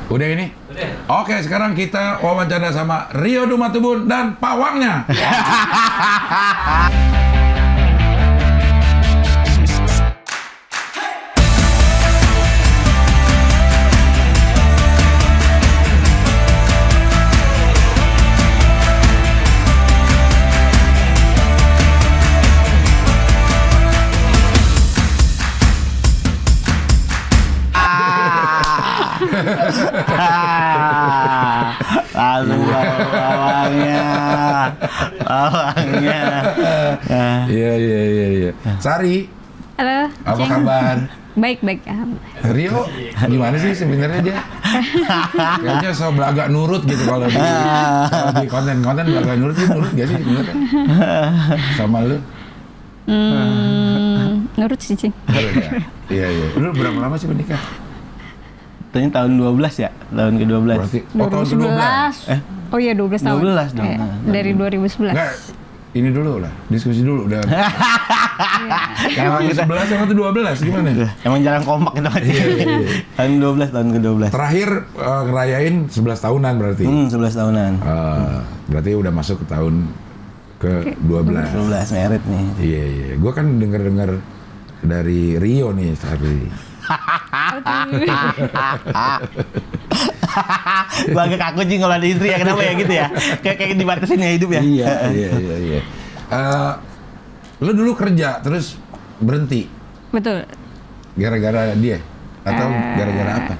Udah ini? Udah. Oke, sekarang kita wawancara sama Rio Dumatubun dan pawangnya. Lalu bawangnya. Iya. Sari, Halo. apa Ceng. kabar? Baik. Rio, gimana sih sebenarnya dia? Kayaknya so belagak nurut gitu kalau di konten-konten belagak nurut, dia nurut gak sih sebenarnya? Sama lu? Nurut sih, Cing. Nurut ya? Iya. Lu berapa lama sih menikah? Ini tahun 12 ya? Tahun ke-12. Berarti, tahun ke-12? 2011. Oh iya, 12 tahun. 12 dong. Iya, dari 2011. Enggak, ini dulu lah, diskusi dulu udah. Emang 11 sama tuh 12 gimana? Emang jarang kompak kita aja. Iya. Tahun ke-12. Terakhir ngerayain 11 tahunan berarti. 11 tahunan. Berarti udah masuk ke tahun ke-12. 12 merit nih. Iya. Gua kan denger dari Rio nih tadi. Gua agak kaku sih kalau ada istri ya, kenapa ya gitu ya? Kayak dibatasin ya hidup ya? Iya. Lu dulu kerja terus berhenti Betul. gara-gara dia atau gara-gara apa?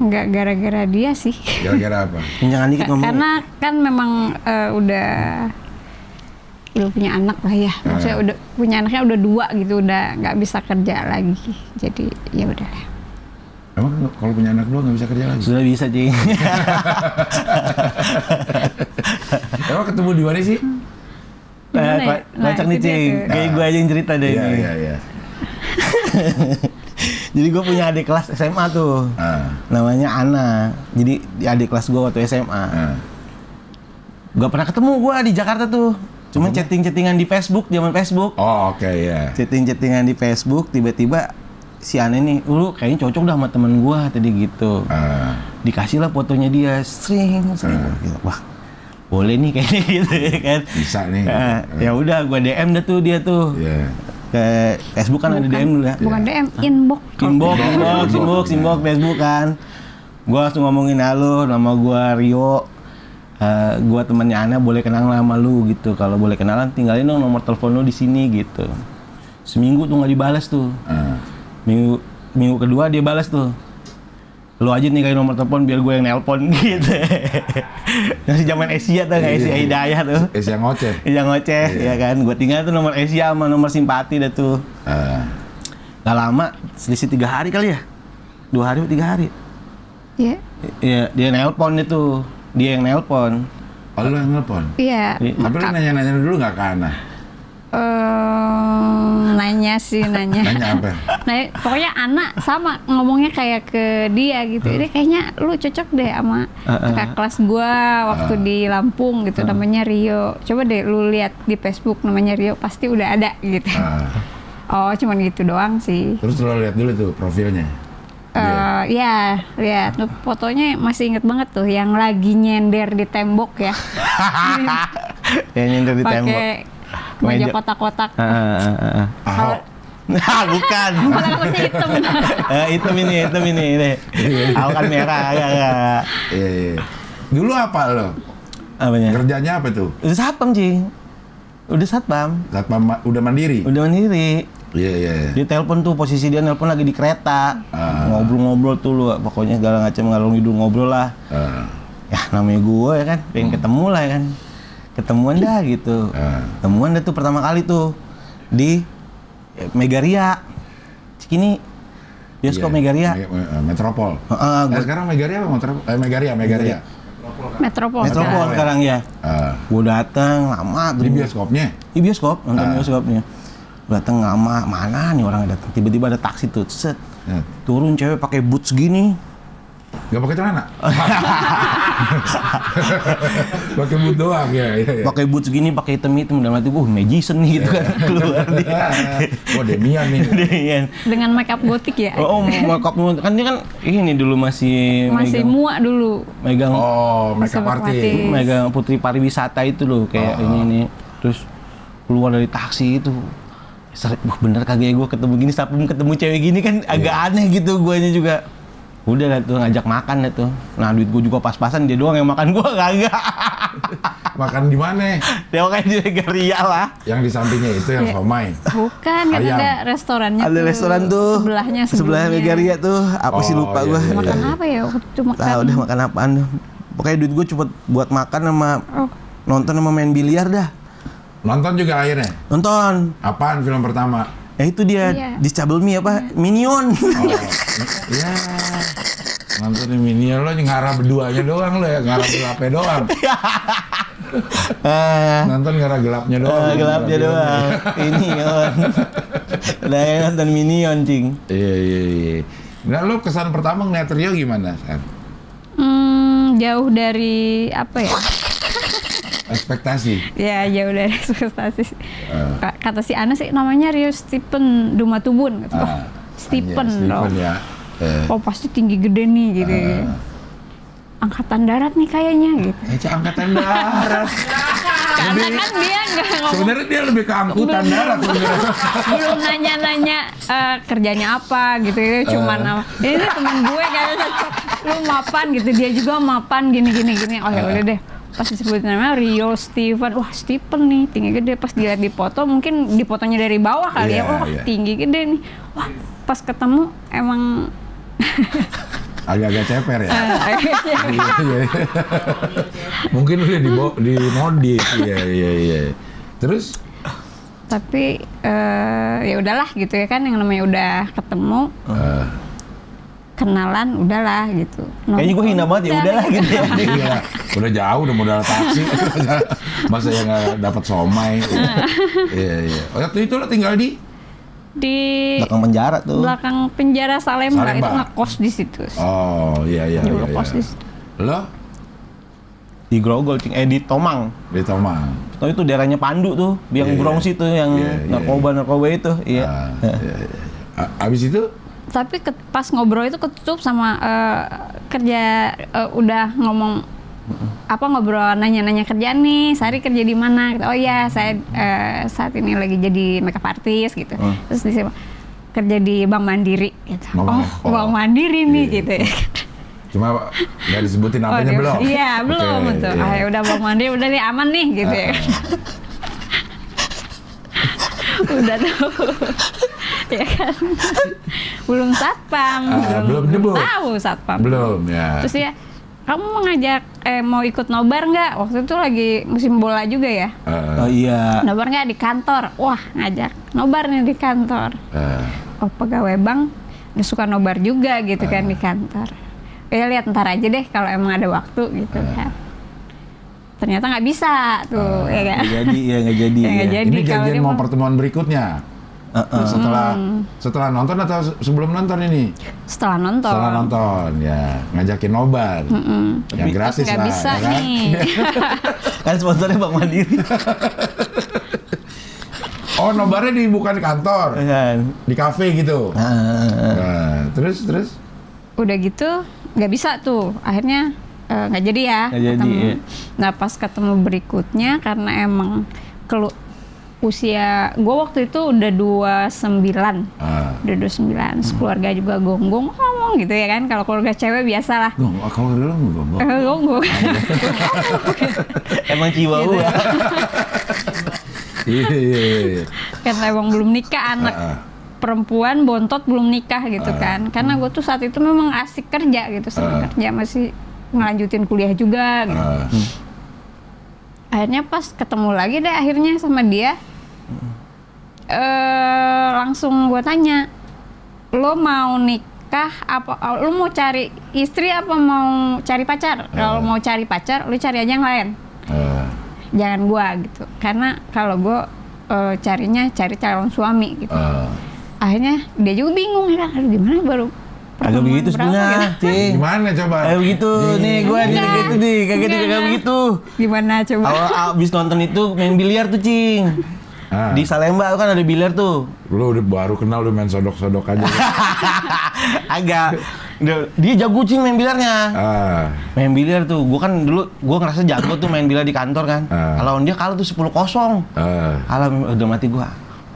Enggak gara-gara dia sih. Gara-gara apa? Jangan dikit ngomong. Karena kan memang udah punya anak lah ya. Maksudnya udah punya anaknya udah 2 gitu, udah nggak bisa kerja lagi. Jadi ya udah. Emang kalau punya anak 2 nggak bisa kerja lagi? Sudah bisa, Cing. Emang ketemu di mana sih? Gimana ya? Kocak nih, itu dia Cing. tuh. Kayak gue aja yang cerita deh ini. Iya. Jadi gue punya adik kelas SMA tuh. Namanya Ana. Jadi di adik kelas gue waktu SMA. Gak pernah ketemu gue di Jakarta tuh. Cuma chatting-chattingan di Facebook, zaman Facebook. Oh, oke ya. Chatting-chattingan di Facebook, tiba-tiba si Ana nih, lu kayaknya cocok dah sama temen gua tadi gitu. Dikasih lah fotonya dia, sering. Gitu. Wah, boleh nih kayaknya gitu kan. Bisa nih. Ya udah, gua DM dah tuh dia tuh. Iya. Ke Facebook kan ada DM dulu ya. Bukan DM, inbox. Inbox Facebook kan. Gua langsung ngomongin, halo, nama gua Rio. Gua temannya Ana, boleh kenalan sama lu gitu. Kalau boleh kenalan, tinggalin dong nomor telepon lu di sini gitu. Seminggu tuh nggak dibalas tuh. Minggu kedua dia balas tuh. Lu aja nih kayak nomor telepon biar gue yang nelpon gitu. Masih zaman Asia tuh, kayak Asia Hidayah tuh. Asia ngoceh. Asia ngoceh, ya kan. Gue tinggal tuh nomor Asia sama nomor simpati dah tuh. Gak lama, selisih 3 hari kali ya? 2 hari atau 3 hari? Iya. Iya, dia nelpon itu. Dia yang nelpon. Oh, lu yang nelpon? Iya. Tapi lu nanya-nanya dulu nggak ke Ana? Nanya. Nanya apa? Nah, pokoknya anak sama ngomongnya kayak ke dia gitu. Ini kayaknya lu cocok deh sama kakak kelas gua waktu di Lampung gitu, namanya Rio. Coba deh lu lihat di Facebook namanya Rio, pasti udah ada gitu. Oh, cuman gitu doang sih. Terus lu lihat dulu tuh profilnya. Ya, lihat fotonya masih inget banget tuh yang lagi nyender di tembok ya. Yang nyender di tembok. Pakai meja kotak-kotak. Ahok. Nah, bukan. Kotak-kotaknya hitam. Hitam ini. Aku kan merah, agak. Iya. Dulu apa lo? Apanya? Kerjanya apa tuh? Udah satpam, Cing. Udah satpam. Udah mandiri? Udah mandiri. Iya. Dia telepon tuh, posisi dia nelpon lagi di kereta. Ngobrol-ngobrol tuh lu, pokoknya segala macam ngalung ngidul ngobrol lah. Ya namanya gue ya kan, pengen ketemu lah ya kan. Ketemuan dah gitu. Ketemuan dah tuh pertama kali tuh di Megaria. Cikini. Bioskop Megaria. Metropol. Sekarang Megaria apa Metropol? Megaria. Metropol sekarang ya. Gue datang lama tuh. Di bioskopnya? Di bioskop, nonton bioskopnya. Datang lama, mana nih orang datang? Tiba-tiba ada taksi tuh, set. Turun cewek pakai boots gini. Gak pakai celana? Pakai boot doang ya. Pakai boot segini, pakai hitam dalam hati gue magician nih gitu kan keluar dia. Oh, Demian nih. Demian. Dengan make up gotik ya. Oh, makeup kan dia kan ini dulu masih mua dulu. megang Makeup artist. megang putri pariwisata itu loh kayak ini. Terus keluar dari taksi itu. Bener kagak ya gue ketemu gini, sebelum ketemu cewek gini kan agak aneh gitu guanya juga. Udah lah tuh ngajak makan lah tuh. Nah duit gue juga pas-pasan, dia doang yang makan gue kagak. Makan di mana? Dia makan di Megaria lah. Yang di sampingnya itu yang somai. Bukan, kan Ayam. ada restorannya Ada tuh. restoran tuh. Sebelahnya. Sebelah Megaria tuh. Apa sih lupa gue. Makan apa ya? Cuma Lah udah makan apaan tuh. Pokoknya duit gue cuma buat makan sama nonton sama main biliar dah. Nonton juga akhirnya? Nonton. Apaan film pertama? Itu dia Disable Me apa? Minion. Iya. Nonton Minion lo ngarah berduanya doang lo ya, ngarah gelapnya doang. Nonton ngarah gelapnya doang. Gelapnya doang. Minion. Udah nonton Minion, cing. Iya. Nah lo kesan pertama ngeliat Rio gimana, San? Jauh dari apa ya? Ekspektasi? Ya jauh dari ekspektasi. Kata si Ana sih namanya Rio Stephen Dumatubun gitu. Stephen loh. Ya. Oh pasti tinggi gede nih gitu. Angkatan darat nih kayaknya gitu. Angkatan darat. Karena kan dia nggak ngomong. Sebenarnya dia lebih ke angkutan darat. Belum nanya-nanya kerjanya apa gitu. Cuman ini temen gue kan lu mapan gitu, dia juga mapan gini. Oh ya udah deh. Pas disebutin namanya Rio Stephen, wah Stephen nih tinggi gede. Pas dilihat di foto, mungkin di fotonya dari bawah kali ya, wah tinggi gede nih. Wah pas ketemu emang agak-agak ceper ya. Mungkin udah dimodif. Iya. Terus? Tapi ya udahlah gitu ya kan, yang namanya udah ketemu. Kenalan udahlah gitu. Kayaknya gue hina banget ya udahlah gitu ya. Iya, udah jauh udah modal taksi. Masa yang nggak dapat somai. Iya. Waktu itu lo tinggal di belakang penjara tuh. Belakang penjara Salemba. Itu ngekos di situ. Oh iya. Ngekos di situ. Lo di Grogol, di Tomang. Di Tomang. Oh itu daerahnya Pandu tuh, yang Bronx itu yang narkoba itu. Iya. Abis itu tapi pas ngobrol itu ketutup sama kerja udah ngomong ngobrol nanya-nanya kerjaan nih, Sari kerja di mana? Oh iya, saya saat ini lagi jadi makeup artist gitu. Terus disini kerja di Bank Mandiri gitu. Bank Mandiri nih gitu ya. Cuma nggak disebutin namanya belum? Iya, belum betul. Ya udah Bank Mandiri udah nih aman nih gitu ya. Udah tuh. Ya kan. Belum satpam, belum nyebut. Tahu satpam. Belum ya. Terus ya, kamu mau ngajak mau ikut nobar nggak? Waktu itu lagi musim bola juga ya. Oh iya. Nobar nggak di kantor? Wah ngajak nobar nih di kantor. Oh pegawai bank nggak suka nobar juga gitu kan di kantor. Ya lihat ntar aja deh kalau emang ada waktu gitu kan. Ternyata nggak bisa tuh, ya kan? Nggak jadi. Ini janjian mau pertemuan berikutnya. Setelah nonton atau sebelum nonton ini? Setelah nonton ya ngajakin nobar. Yang gratis nggak lah. bisa ya kan? nih. Kan sponsornya Bank Mandiri. Oh nobarnya bukan di kantor, di kafe gitu. Nah, terus? Udah gitu nggak bisa tuh, akhirnya nggak jadi ya. Iya. Nah pas ketemu berikutnya karena emang usia gue waktu itu udah 29, udah 29, keluarga juga gonggong ngomong gitu ya kan, kalau keluarga cewek biasa lah. Kalau dulu gonggong. Emang Chihuahua. Iya. Karena emang belum nikah, anak perempuan bontot belum nikah gitu kan, karena gue tuh saat itu memang asik kerja gitu, senang kerja, masih ngelanjutin kuliah juga gitu. Akhirnya pas ketemu lagi deh akhirnya sama dia, langsung gue tanya, lo mau nikah apa, lo mau cari istri apa mau cari pacar? Kalau mau cari pacar, lo cari aja yang lain, jangan gue gitu, karena kalau gue cari calon suami gitu. Akhirnya dia juga bingung ya kan, aduh gimana baru Agak begitu sebenarnya, Cing. Gimana coba? Begitu, nih gue nih gitu nih, kagak begitu. Gimana coba? Awal abis nonton itu main biliar tuh, Cing. Di Salemba kan ada biliar tuh. Lu udah baru kenal lu main sodok-sodok aja. Agak. Dia jago, Cing, main biliarnya. Main biliar tuh, gue kan dulu gue ngerasa jago tuh main biliar di kantor kan. Kalau dia kalah tuh 10-0. Kalah udah mati gue.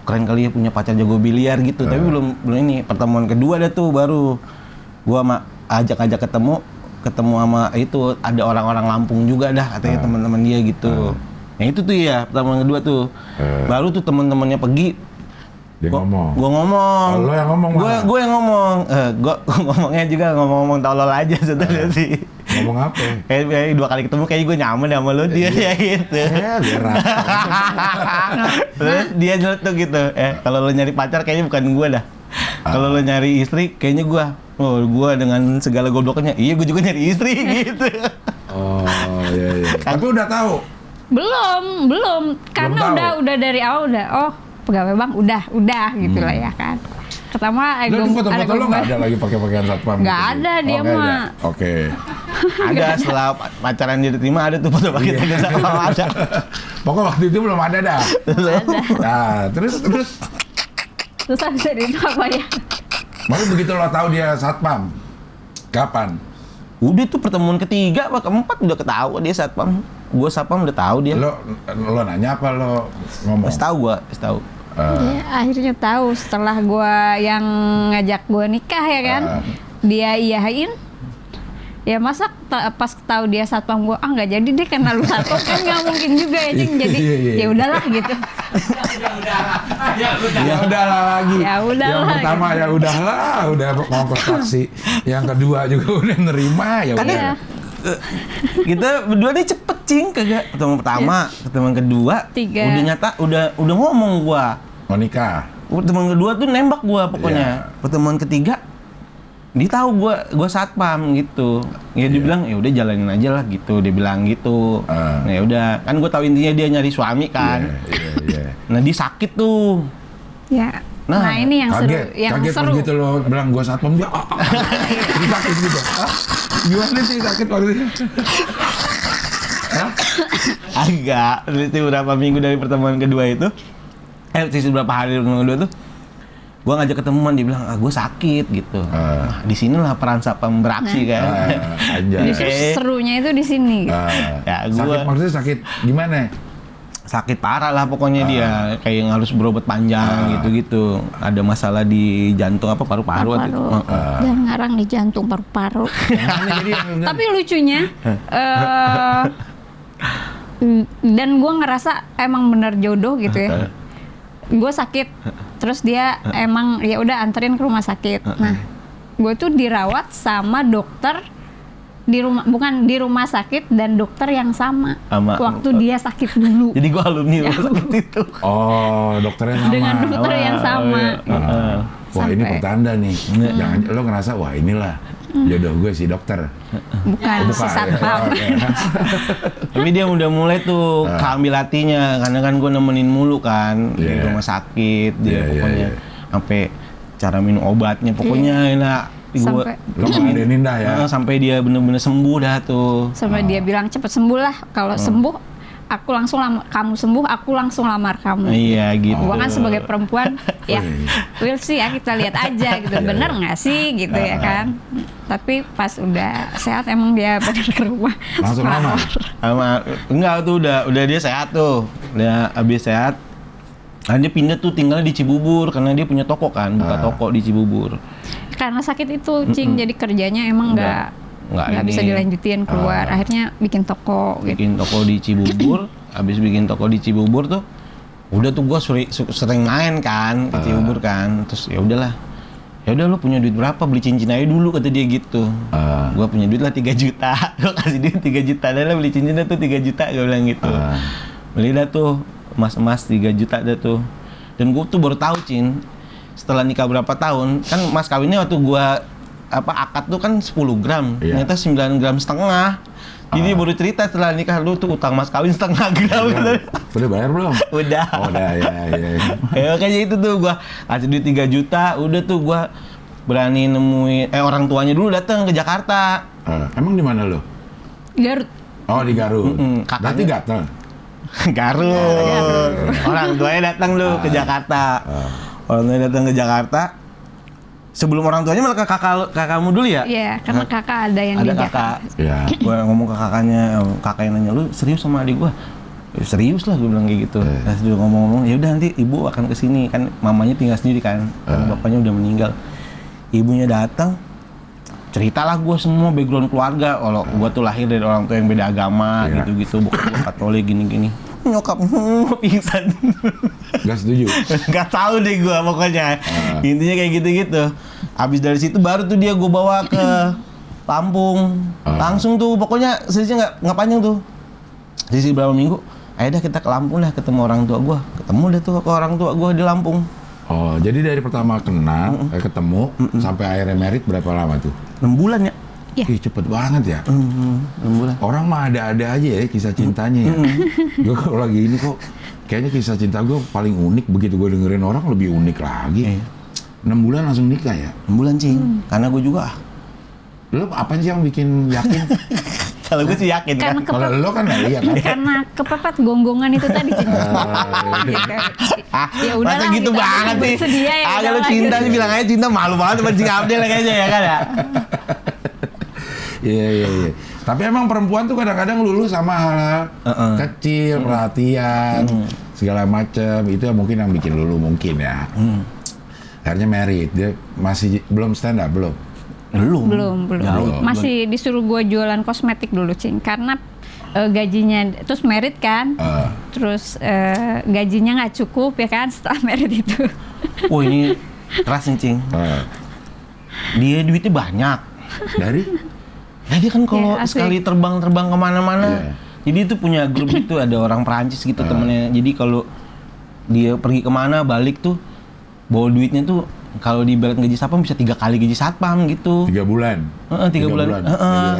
Keren kali ya punya pacar jago biliar gitu. Tapi belum ini. Pertemuan kedua dah tuh baru gue ajak ketemu sama itu ada orang-orang Lampung juga dah katanya teman-teman dia gitu. Nah itu tuh ya pertemuan kedua tuh. Baru tuh teman-temannya pergi. Dia ngomong. Gua ngomong. Oh, lo yang ngomong mana? Gua yang ngomong. Gua ngomongnya juga ngomong tolol aja sebetulnya sih. Ngomong apa? Kayak 2 kali ketemu kayaknya gue nyaman sama lo dia ya gitu. Biar rata. Terus dia nyeletuk gitu. Kalau lo nyari pacar kayaknya bukan gue dah. Kalau lo nyari istri kayaknya gue. Oh, gue dengan segala gobloknya. Iya, gue juga nyari istri gitu. Oh, iya. Tapi udah tahu. Belum. Karena udah dari awal udah pegawai bank udah gitu lah ya kan. Pertama Lu di foto-foto lo nggak ada lagi pakai pakaian satpam? Nggak gitu? ada dia mah. Oke. Ada setelah pacaran dia diterima ada tuh foto pakai pakaian satpam ada. Pokok waktu itu belum ada dah. Nah, terus habis dari itu apa ya? baru begitu lo tahu dia satpam. Kapan? Udah tuh pertemuan ketiga apa keempat udah ketahuan dia satpam. Gue satpam udah tahu dia. Lo nanya apa lo ngomong? Pas tahu. Dia akhirnya tahu setelah gua yang ngajak gua nikah ya kan. Dia iyain. Ya masa pas tahu dia satpam gua nggak jadi deh karena lu satpam kan nggak mungkin juga ya Cing. Jadi ya udahlah gitu. Ya udahlah lagi. Ya udahlah. Yang pertama ya udahlah, udah ngongkos taksi. Yang kedua juga udah nerima ya udah. Kita berdua nih cepet, Cing, kagak pertemuan pertama, pertemuan kedua, udah nyata, udah ngomong gua. Mau nikah. Pertemuan kedua tuh nembak gua pokoknya. Pertemuan ketiga dia tahu gua satpam gitu. Ya dia bilang ya udah jalanin aja lah gitu, dia bilang gitu. Nah ya udah, kan gua tahu intinya dia nyari suami kan. Iya. Nah dia sakit tuh. Ya. Nah ini yang kaget seru. Begitu lo bilang gua satpam dia dia sakit gitu. Gimana sih sakit waktu itu? Agak, itu beberapa minggu dari pertemuan kedua itu. Sisi beberapa hari dari pertemuan kedua tuh gue ngajak ketemuan, dia bilang gue sakit gitu. Di sinilah peran satpam beraksi kan. Justru serunya itu di sini. Ya, sakit maksudnya sakit gimana? Sakit parah lah pokoknya dia, kayak harus berobat panjang gitu-gitu. Ada masalah di jantung apa paru-paru waktu itu. Dan ngarang di jantung paru-paru. Tapi lucunya dan gue ngerasa emang bener jodoh gitu ya. Gue sakit, terus dia emang ya udah anterin ke rumah sakit. Nah, gue tuh dirawat sama dokter di rumah, bukan di rumah sakit dan dokter yang sama waktu dia sakit dulu. Jadi gue alumni rumah sakit itu. Oh, dokternya sama. Dengan dokter yang sama. Wah ini pertanda nih. Jangan lo ngerasa wah inilah jodoh gue si dokter. Bukan si satpam. Tapi dia udah mulai tuh keambil hatinya, karena kan gue nemenin mulu kan di rumah sakit dia pokoknya sampai cara minum obatnya pokoknya enak. Sampai lo ngadenin dah ya. Sampai dia bener-bener sembuh dah tuh. Sampai dia bilang cepet sembuh lah. Kalau sembuh aku langsung kamu sembuh, aku langsung lamar kamu. Iya gitu. Gua kan sebagai perempuan, ya will sih ya kita lihat aja gitu. Bener nggak sih gitu ya kan? Tapi pas udah sehat emang dia bener ke rumah. Langsung lamar. Enggak tuh udah dia sehat tuh. Udah habis sehat. Nah, dia pindah tuh tinggal di Cibubur karena dia punya toko kan, buka toko di Cibubur. Karena sakit itu, Cing, jadi kerjanya emang nggak bisa dilanjutin keluar. Akhirnya bikin toko. Bikin toko di Cibubur. Habis bikin toko di Cibubur tuh, udah tuh gue sering main kan ke Cibubur kan. Terus ya udahlah. Ya udah lo punya duit berapa, beli cincin aja dulu kata dia gitu. Gue punya duit lah 3 juta. Gue kasih duit 3 juta, dah lah beli cincinnya tuh 3 juta, gue bilang gitu. Beli dah tuh emas 3 juta dah tuh. Dan gue tuh baru tahu, Cin, setelah nikah berapa tahun, kan mas kawinnya waktu gue akad tuh kan 10 gram, ternyata 9 gram setengah. Jadi baru cerita setelah nikah, lu tuh utang mas kawin setengah gram. Udah bayar belum? Udah. Oh, udah ya. Ya kayak itu tuh gua kasih duit 3 juta, udah tuh gua berani nemuin orang tuanya dulu datang ke Jakarta. Emang di mana lo? Garut. Oh di Garut. Kakaknya- Berarti gatel. Garut. Orang tuanya datang lu ke Jakarta. Orang tuanya datang ke Jakarta. Sebelum orang tuanya malah ke kakakmu dulu ya? Iya, karena kakak ada yang di Ada Jakarta. kakak. Iya. Gue ngomong ke kakaknya nanya, lu serius sama adik gue? Serius lah, gue bilang kayak gitu. Terus dia ngomong-ngomong, ya udah nanti ibu akan kesini, kan mamanya tinggal sendiri kan, karena bapaknya udah meninggal. Ibunya datang, ceritalah gue semua background keluarga. Kalau gue tuh lahir dari orang tua yang beda agama, gitu-gitu, bokap gue Katolik gini-gini. Nyokap pingsan. Gak setuju. Gak tahu deh gue pokoknya. Intinya kayak gitu-gitu. Habis dari situ baru tuh dia gue bawa ke Lampung. Langsung tuh pokoknya selisihnya nggak panjang tuh. Selisih berapa minggu. Ayo dah kita ke Lampung lah ketemu orang tua gue. Ketemu deh tuh ke orang tua gue di Lampung. Oh, jadi dari pertama kenal, ketemu, sampai akhirnya merit berapa lama tuh? 6 bulan ya. Iya. Ih, cepet banget ya. 6 bulan. Orang mah ada-ada aja ya kisah cintanya ya. Gue kalau lagi ini kok kayaknya kisah cinta gue paling unik. Begitu gue dengerin orang lebih unik lagi. 6 bulan langsung nikah ya? 6 bulan sih. Karena gue juga Lo apa sih yang bikin yakin? kalau gue sih yakin kan. Karena Kalau lo kan nggak iya kan? karena kepepet gonggongan itu tadi cinta. Ya udahlah. Masa gitu kita banget sih. bersedia ya. Kalau udahlah, cinta gitu. sih bilang aja cinta, malu banget sama Cing Abdel kayaknya ya kan ya. Iya. Tapi emang perempuan tuh kadang-kadang luluh sama hal kecil, perhatian, segala macem. Itu yang mungkin yang bikin luluh mungkin ya. Akhirnya merit, dia masih belum stand up belum. Belum. Jauh. Masih disuruh gue jualan kosmetik dulu, Cing. Karena gajinya, terus merit kan. Terus gajinya nggak cukup ya kan setelah merit itu. Oh ini keras nih Cing. Dia duitnya banyak. Dari? Nah dia kan kalau Ya, asik. sekali terbang kemana-mana, jadi itu punya grup itu ada orang Perancis gitu temennya. Jadi kalau dia pergi kemana balik tuh bawa duitnya tuh kalau diibarat gaji satpam bisa 3 kali gaji satpam gitu. 3 bulan. 3 bulan.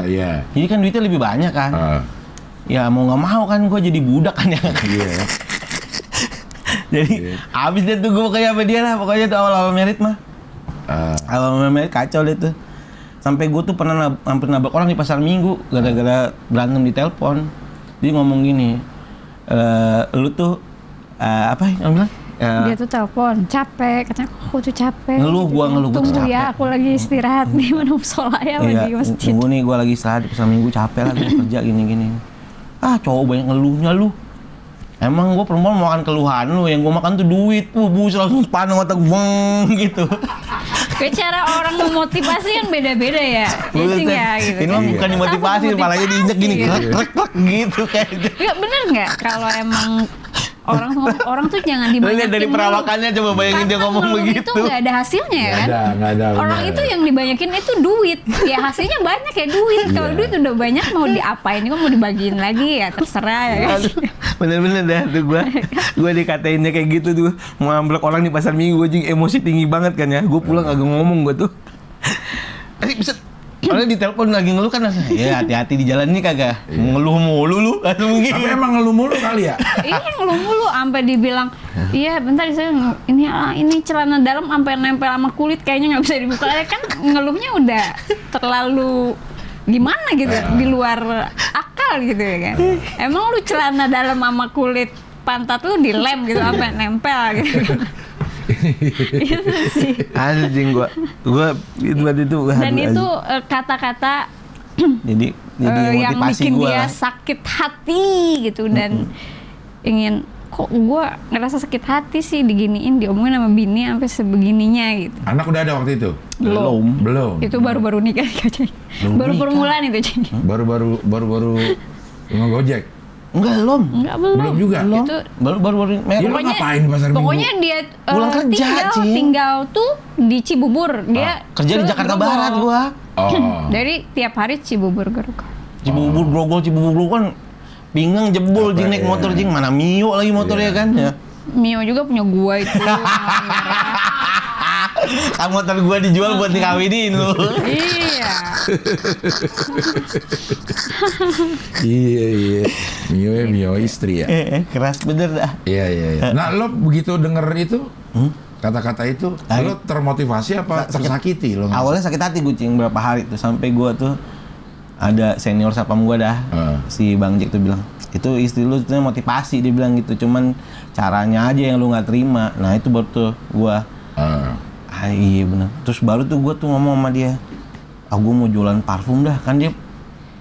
Iya. Jadi kan duitnya lebih banyak kan. Ya mau nggak mau kan gue jadi budak kan ya. Iya. Jadi abis deh tuh gue kayak sama dia lah. Pokoknya tuh awal-awal merit mah. Awal merit kacau deh tuh. Sampai gue tuh pernah hampir nabrak orang di pasar Minggu gara-gara berantem di telepon. Dia ngomong gini, lu tuh apa yang bilang? Dia tuh telepon, capek, katanya aku tuh capek. Ngeluh, gua ngeluh, gua tuh Tunggu capek. ya, aku lagi istirahat di mana musola ya, lagi masjid. Tunggu nih gue lagi istirahat di pasar Minggu capek lah gue kerja gini-gini. Cowok banyak ngeluhnya lu. Emang gue perempuan mau makan keluhan lu, yang gue makan tuh duit. Bus langsung sepaneng otak beng gitu. Kayak cara orang memotivasi kan beda-beda ya. Ya Cing ya gitu. Ini mah kan. bukan dimotivasi, Sama palanya diinjek gini, gitu. krek gitu kayaknya. Ya bener nggak kalau emang orang tuh jangan Lu dibanyakin lihat dari dulu. perawakannya coba bayangin dia Karena ngomong ngeluh begitu. itu nggak ada hasilnya ya kan. Nggak ada. Orang benar. itu yang dibanyakin itu duit. Ya hasilnya banyak ya duit. Kalau Iya. duit udah banyak mau diapain? Ini mau dibagiin lagi ya terserah ya kan. Aduh, bener-bener dah tuh gue dikatainnya kayak gitu tuh, mau amblek orang di pasar Minggu, gue emosi tinggi banget kan ya. Gue pulang agak ngomong gue tuh, bisa Soalnya di telepon lagi ngeluh kan, ya hati-hati di jalan ini kagak ngeluh mulu lu atau mungkin. Tapi emang ngeluh mulu kali ya? Iya ngeluh mulu sampai dibilang, iya bentar saya ini celana dalam sampai nempel sama kulit kayaknya nggak bisa dibuka. Kan ngeluhnya udah terlalu gimana gitu, di luar akal gitu ya kan. Emang lu celana dalam sama kulit pantat lu dilem gitu sampai nempel gitu. Itu sih. Anjing gua itu Dan itu kata-kata jadi yang motivasi bikin gua. dia sakit hati gitu dan ingin kok gua ngerasa sakit hati sih diginiin, diomongin sama bini sampai sebegininya gitu. Anak udah ada waktu itu? Belum. Itu baru-baru nikah Cing. Baru nikah. permulaan itu Cing. Baru ngegojek. Enggak, Enggak belum. Belum juga? Itu baru Ya, lu ngapain di pasar Minggu? pokoknya dia Pulang kerja, Cing. tinggal tuh di Cibubur. Dia kerja di ke Jakarta Grogol. Barat gua. Oh. Jadi tiap hari Cibubur Grogol. Cibubur Grogol kan pinggang jebol Capek, jing naik ya. motor jing, mana Mio lagi motornya kan ya. Mio juga punya gua itu. Kan motor gua dijual buat dikawinin lu. Iya. Iya. Mio istri ya. Keras bener dah. Iya. Nah, lo begitu denger itu, kata-kata itu lo termotivasi apa tersakiti lo? Awalnya sakit hati gue Cing, berapa hari tuh sampai gue tuh ada senior sapam gue dah, si Bang Jack tuh bilang, itu istri lu itu motivasi, dia bilang gitu, cuman caranya aja yang lu nggak terima. Nah itu baru tuh gue, iya benar. Terus baru tuh gue tuh ngomong sama dia, gue mau jualan parfum dah, kan dia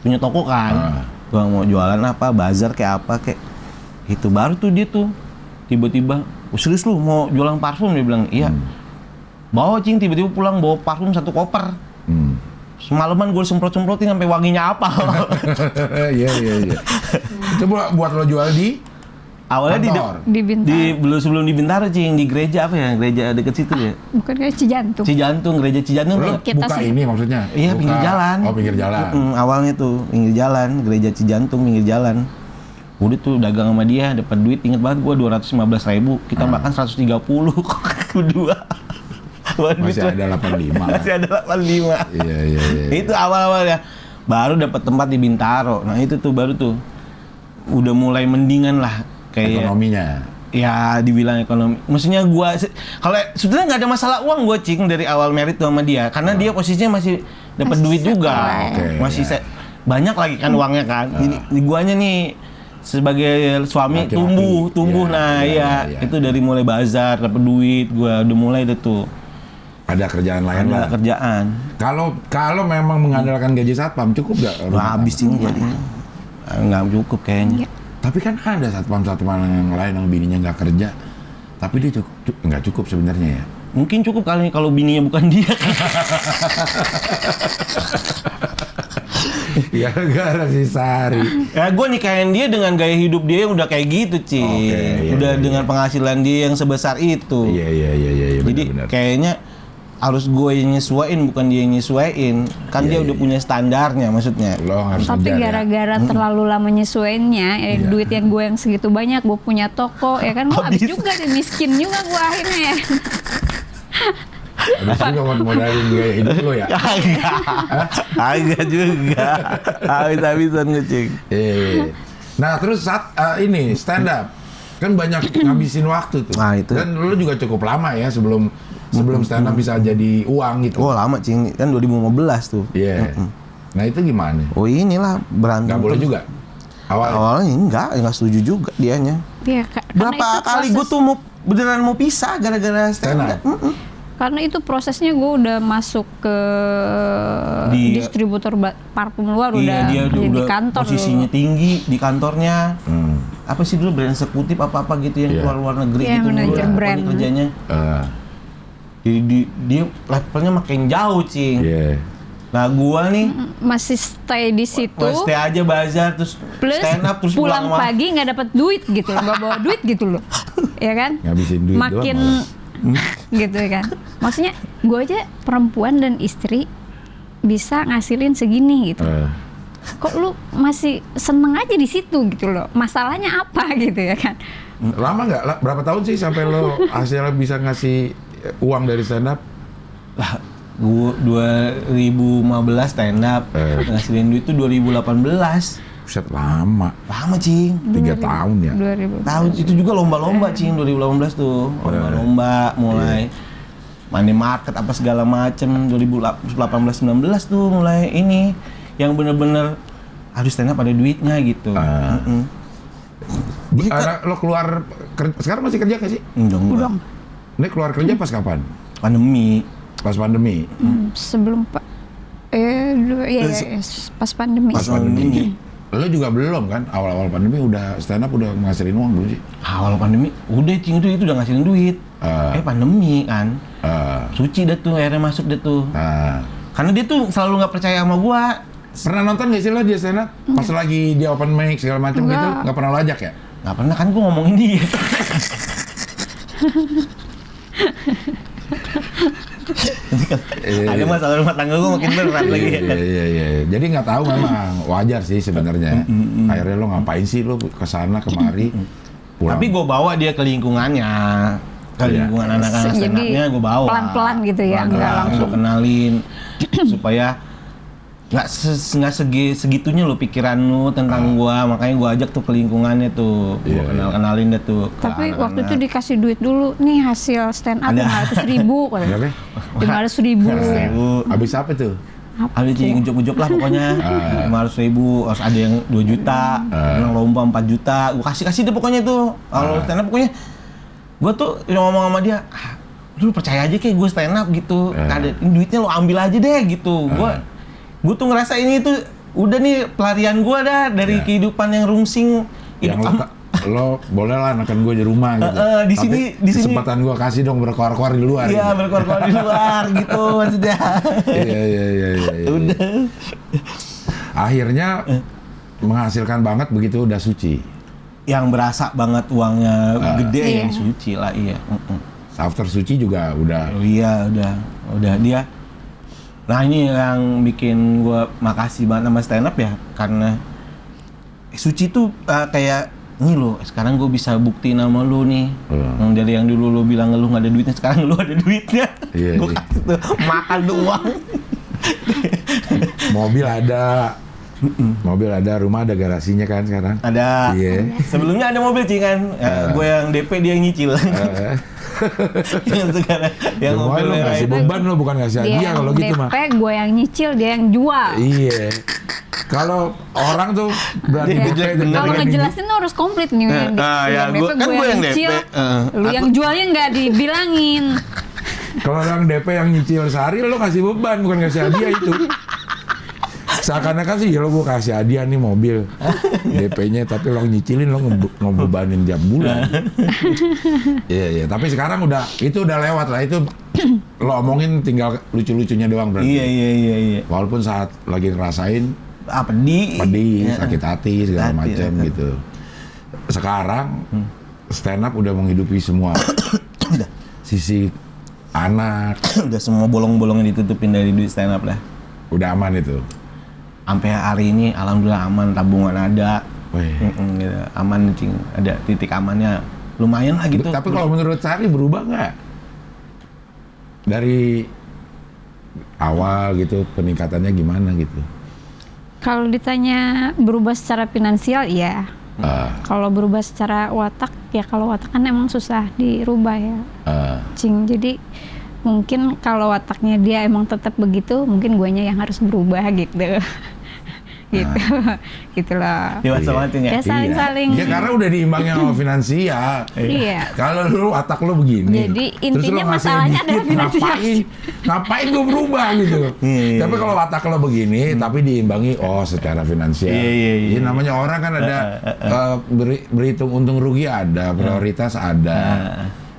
punya toko kan, gue mau jualan apa, bazar kayak apa kayak, itu baru tuh dia tuh tiba-tiba, serius lu mau jualan parfum, dia bilang iya. Bawa Cing, tiba-tiba pulang bawa parfum 1 koper. Semalaman gue semprot-semprotin sampai wanginya apa. Iya. Itu buat lo jual di awalnya di Bintaro. sebelum di Bintaro Cing, di gereja apa ya? Gereja deket situ ya? Bukan kayak Cijantung. Gereja Cijantung. Lo buka ini maksudnya? Iya, pinggir jalan. Oh, pinggir jalan. Awalnya tuh pinggir jalan, gereja Cijantung pinggir jalan. Udah tuh dagang sama dia, dapat duit, inget banget gue 215.000. Kita makan 130 berdua. Masih ada 85. Masih ada 85. Iya. Itu awal-awalnya. Baru dapat tempat di Bintaro. Nah itu tuh baru tuh udah mulai mendingan lah kayak ekonominya. Ya dibilang ekonomi. Maksudnya gua kalau sebetulnya nggak ada masalah uang gua Cing dari awal merit tuh sama dia, karena dia posisinya masih dapat duit juga. Masih banyak lagi kan uangnya kan. Jadi guanya nih sebagai suami tumbuh. Itu dari mulai bazar dapat duit, gua udah mulai deh tuh. Ada kerjaan lain lah. Ada kerjaan. Kalau memang mengandalkan gaji satpam cukup nggak? Habis Cing jadinya. Nggak cukup kayaknya. Tapi kan ada satpam yang lain yang bininya nggak kerja, tapi dia nggak cukup sebenarnya ya. Mungkin cukup kali kalau bininya bukan dia. Gara-gara si Sari. Ya gue nikahin dia dengan gaya hidup dia yang udah kayak gitu Cing. Udah dengan penghasilan dia yang sebesar itu. Iya. Jadi kayaknya harus gue yang nyesuaiin, bukan dia yang nyesuaiin. Kan dia udah punya standarnya maksudnya. Lo harus tapi gara-gara terlalu lama nyesuaiinnya, duit yang gue yang segitu banyak, gue punya toko, ya kan gue habis juga deh, miskin juga gue akhirnya ya. Habis juga modalin gaya hidup lo ya? Agak juga. Habis-habisan ngecing. Nah terus saat ini stand up kan banyak ngabisin waktu tuh. Nah, itu. Dan lo juga cukup lama ya sebelum stand up bisa jadi uang gitu. Oh lama Cing, kan 2015 tuh. Iya. Nah itu gimana? Oh inilah berantem. Nggak boleh juga? Awalnya enggak setuju juga dianya. Iya, berapa kali gue tuh beneran mau pisah gara-gara stand up. Karena itu prosesnya gue udah masuk ke distributor parfum luar, udah di kantor posisinya dulu. Tinggi di kantornya. Apa sih dulu brand eksekutif apa-apa gitu yang keluar luar negeri gitu manajer brand kerjanya. Jadi dia levelnya makin jauh Cing. Nah gua nih masih stay di situ. Stay aja bazar terus plus stand up terus pulang pagi nggak dapat duit gitu, nggak bawa duit gitu loh, ya kan? Ngabisin duit makin gitu kan. Maksudnya gue aja perempuan dan istri bisa ngasilin segini gitu. Kok lu masih seneng aja di situ gitu loh? Masalahnya apa gitu ya kan? Lama nggak? Berapa tahun sih sampai lo hasilnya bisa ngasih uang dari stand up? Lah, gua 2015 stand up, ngasilin duit itu 2018. Buset, lama Cing. 3 tahun ya? 2000. Tahun itu juga lomba-lomba Cing, 2018 tuh. Lomba-lomba mulai money market apa segala macem. 2018-19 tuh mulai ini yang bener-bener harus stand up ada duitnya gitu. Lo keluar sekarang masih kerja gak sih? Udah. Ini keluar kerja pas kapan? Pandemi. Pas pandemi? Sebelum pas pandemi. Pas pandemi. Lo juga belum kan? Awal-awal pandemi udah stand up udah menghasilin uang belum sih? Awal pandemi udah Cing itu udah ngasilin duit. Pandemi kan. Suci deh tuh akhirnya masuk deh tuh. Karena dia tuh selalu nggak percaya sama gua. Pernah nonton gak sih lo dia stand up? Pas lagi dia open mic segala macam gitu, nggak pernah lo ajak ya? Nggak pernah kan, gua ngomongin dia. Ada masalah rumah tangga gua makin berat lagi. Iya. Jadi nggak tahu memang wajar sih sebenarnya. Akhirnya lo ngapain sih lo kesana kemari? Pulang. Tapi gua bawa dia ke lingkungannya. Lingkungan anak-anak stand up-nya gue bawa pelan-pelan gitu ya, nggak langsung kenalin supaya nggak segitunya lo pikiran lu tentang gua, makanya gua ajak tuh ke lingkungannya tuh, gua kenalin deh tuh. Tapi waktu itu dikasih duit dulu, nih hasil stand up 500.000 katanya. 500.000. Habis apa tuh? Ada ujuk-ujuk lah pokoknya. 500.000, harus ada yang 2 juta, yang lomba 4 juta, gua kasih deh pokoknya tuh. Kalau stand up pokoknya, gua tuh ngomong sama dia, lu percaya aja kayak gua stand up gitu, ada duitnya lo ambil aja deh gitu. Gue tuh ngerasa ini tuh udah nih pelarian gue dah dari kehidupan yang rungsing. Yang lo boleh lah nekan gue di rumah gitu. Di sini kesempatan gue kasih dong berkoar-koar di luar. Iya, berkoar-koar di luar gitu maksudnya. Iya. Udah. Akhirnya menghasilkan banget begitu udah suci. Yang berasa banget uangnya gede yang suci lah, iya. After suci juga udah. Oh iya, udah dia. Nah ini yang bikin gue makasih banget sama stand up ya, karena suci tuh kayak ini loh, sekarang gue bisa buktiin sama lu nih. Yang dari yang dulu lu bilang lu nggak ada duitnya, sekarang lu ada duitnya. Gue kasih tuh makan tuh uang. Mobil ada, rumah ada, garasinya kan sekarang. Ada. Iya. Sebelumnya ada mobil kan, gue yang DP dia yang nyicil. Yang sekarang yang mobil lo ngasih beban lo, bukan ngasih hadiah kalau gitu mah. DP gue yang nyicil, dia yang jual. Iya. Kalau orang tuh berarti kalau ngejelasin tuh harus komplit nih. Yang DP gue yang nyicil, lu yang jualnya nggak dibilangin. Kalau yang DP yang nyicil sehari lo kasih beban, bukan kasih hadiah itu. Seakan-akan sih ya lo gue kasih hadiah nih mobil DP-nya, tapi lo nyicilin, lo ngebebanin tiap bulan. Iya. Tapi sekarang itu udah lewat lah, itu lo omongin tinggal lucu-lucunya doang berarti. Iya. Walaupun saat lagi ngerasain pedih, sakit hati segala macam gitu. Sekarang stand up udah menghidupi semua sisi anak. Udah semua bolong-bolongnya ditutupin dari duit stand up lah. Udah aman itu. Sampai hari ini alhamdulillah aman, tabungan ada. Gitu. Aman cing, ada titik amannya lumayan lah gitu. Tapi kalau menurut Sari berubah nggak dari awal gitu, peningkatannya gimana gitu? Kalau ditanya berubah secara finansial, iya. Kalau berubah secara watak, ya kalau watak kan emang susah dirubah ya. Cing, jadi mungkin kalau wataknya dia emang tetap begitu, mungkin guanya yang harus berubah gitu. Gitu loh. Dewasa banget ya. Ya saling-saling. Ya karena udah diimbangin sama finansial. Iya. Kalau lu watak lu begini. Jadi intinya masalahnya adalah finansial. Ngapain gue berubah gitu. Tapi kalau watak lo begini, tapi diimbangi secara finansial. Iya. Namanya orang kan ada berhitung untung rugi ada, prioritas ada.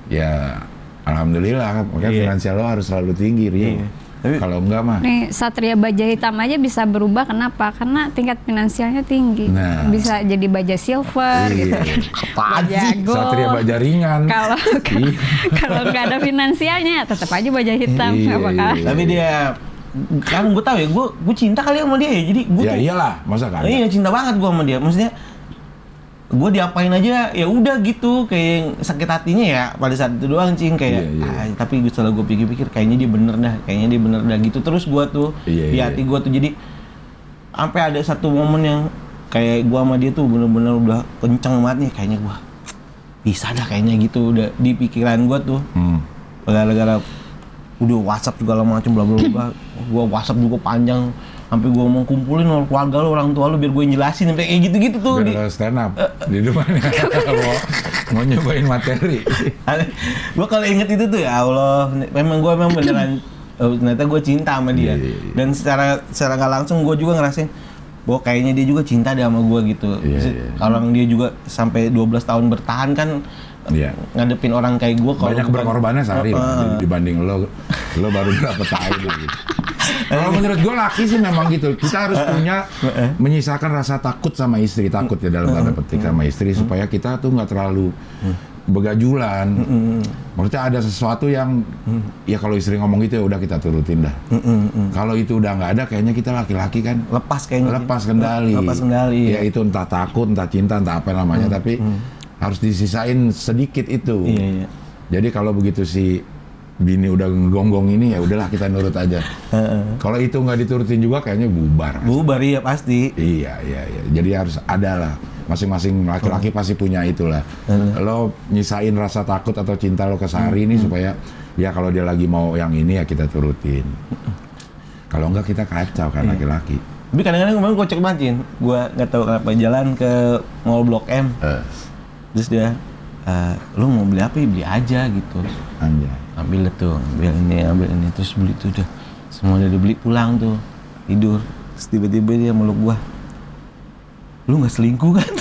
Ya alhamdulillah, makanya finansial lo harus selalu tinggi, Rio. Kalau enggak mah. Nih Satria Baja Hitam aja bisa berubah, kenapa? Karena tingkat finansialnya tinggi. Bisa jadi baja silver gitu. Baja gold. Satria Baja ringan. Kalau nggak ada finansialnya, tetap aja baja hitam. Tapi dia kan gue tahu ya, gue cinta kali sama dia ya. Jadi gue iyalah, masa kan? Iya, cinta banget gue sama dia. Maksudnya gue diapain aja ya udah gitu, kayak sakit hatinya ya pada saat itu doang cing kayak tapi setelah gue pikir-pikir kayaknya dia bener dah gitu terus gue tuh di hati gue tuh. Jadi sampai ada satu momen yang kayak gue sama dia tuh bener-bener udah kenceng banget nih, kayaknya gue bisa dah kayaknya gitu, udah di pikiran gue tuh. Gara-gara udah WhatsApp segala macam bla bla bla, gue WhatsApp juga panjang sampai gue mau kumpulin keluarga lo, orang tua lo biar gue jelasin sampai kayak gitu-gitu tuh. Biar stand up di depannya mau nyobain materi. Gue kalau inget itu tuh ya Allah, memang beneran ternyata gue cinta sama dia. Dan secara nggak langsung gue juga ngerasain bahwa kayaknya dia juga cinta deh sama gue gitu. Kalau dia juga sampai 12 tahun bertahan kan. Ngadepin orang kayak gue banyak berkorbannya Sari dibanding lo baru berapa tahun gitu. Kalau menurut gue laki sih memang gitu, kita harus punya menyisakan rasa takut sama istri, takut ya dalam tanda petik sama istri supaya kita tuh nggak terlalu begajulan. Maksudnya ada sesuatu yang ya kalau istri ngomong gitu ya udah kita turutin dah. Kalau itu udah nggak ada, kayaknya kita laki-laki kan lepas kendali. Ya itu entah takut, entah cinta, entah apa namanya, tapi harus disisain sedikit itu. Jadi kalau begitu si bini udah gonggong ini ya udahlah kita nurut aja. Kalau itu nggak diturutin juga kayaknya bubar. Bubar iya pasti. Iya. Jadi harus ada lah. Masing-masing laki-laki pasti punya itulah. Lo nyisain rasa takut atau cinta lo ke Sari ini supaya ya kalau dia lagi mau yang ini ya kita turutin. Kalau enggak kita kacau kan laki-laki. Tapi kadang-kadang kemarin gue cek mancin, gue nggak tahu kenapa jalan ke mall Blok M. Terus dia, lu mau beli apa ya beli aja gitu. Anjay. Ambil ini, terus beli tuh udah semua udah dibeli pulang tuh tidur. Terus tiba-tiba dia meluk gua, lu nggak selingkuh kan?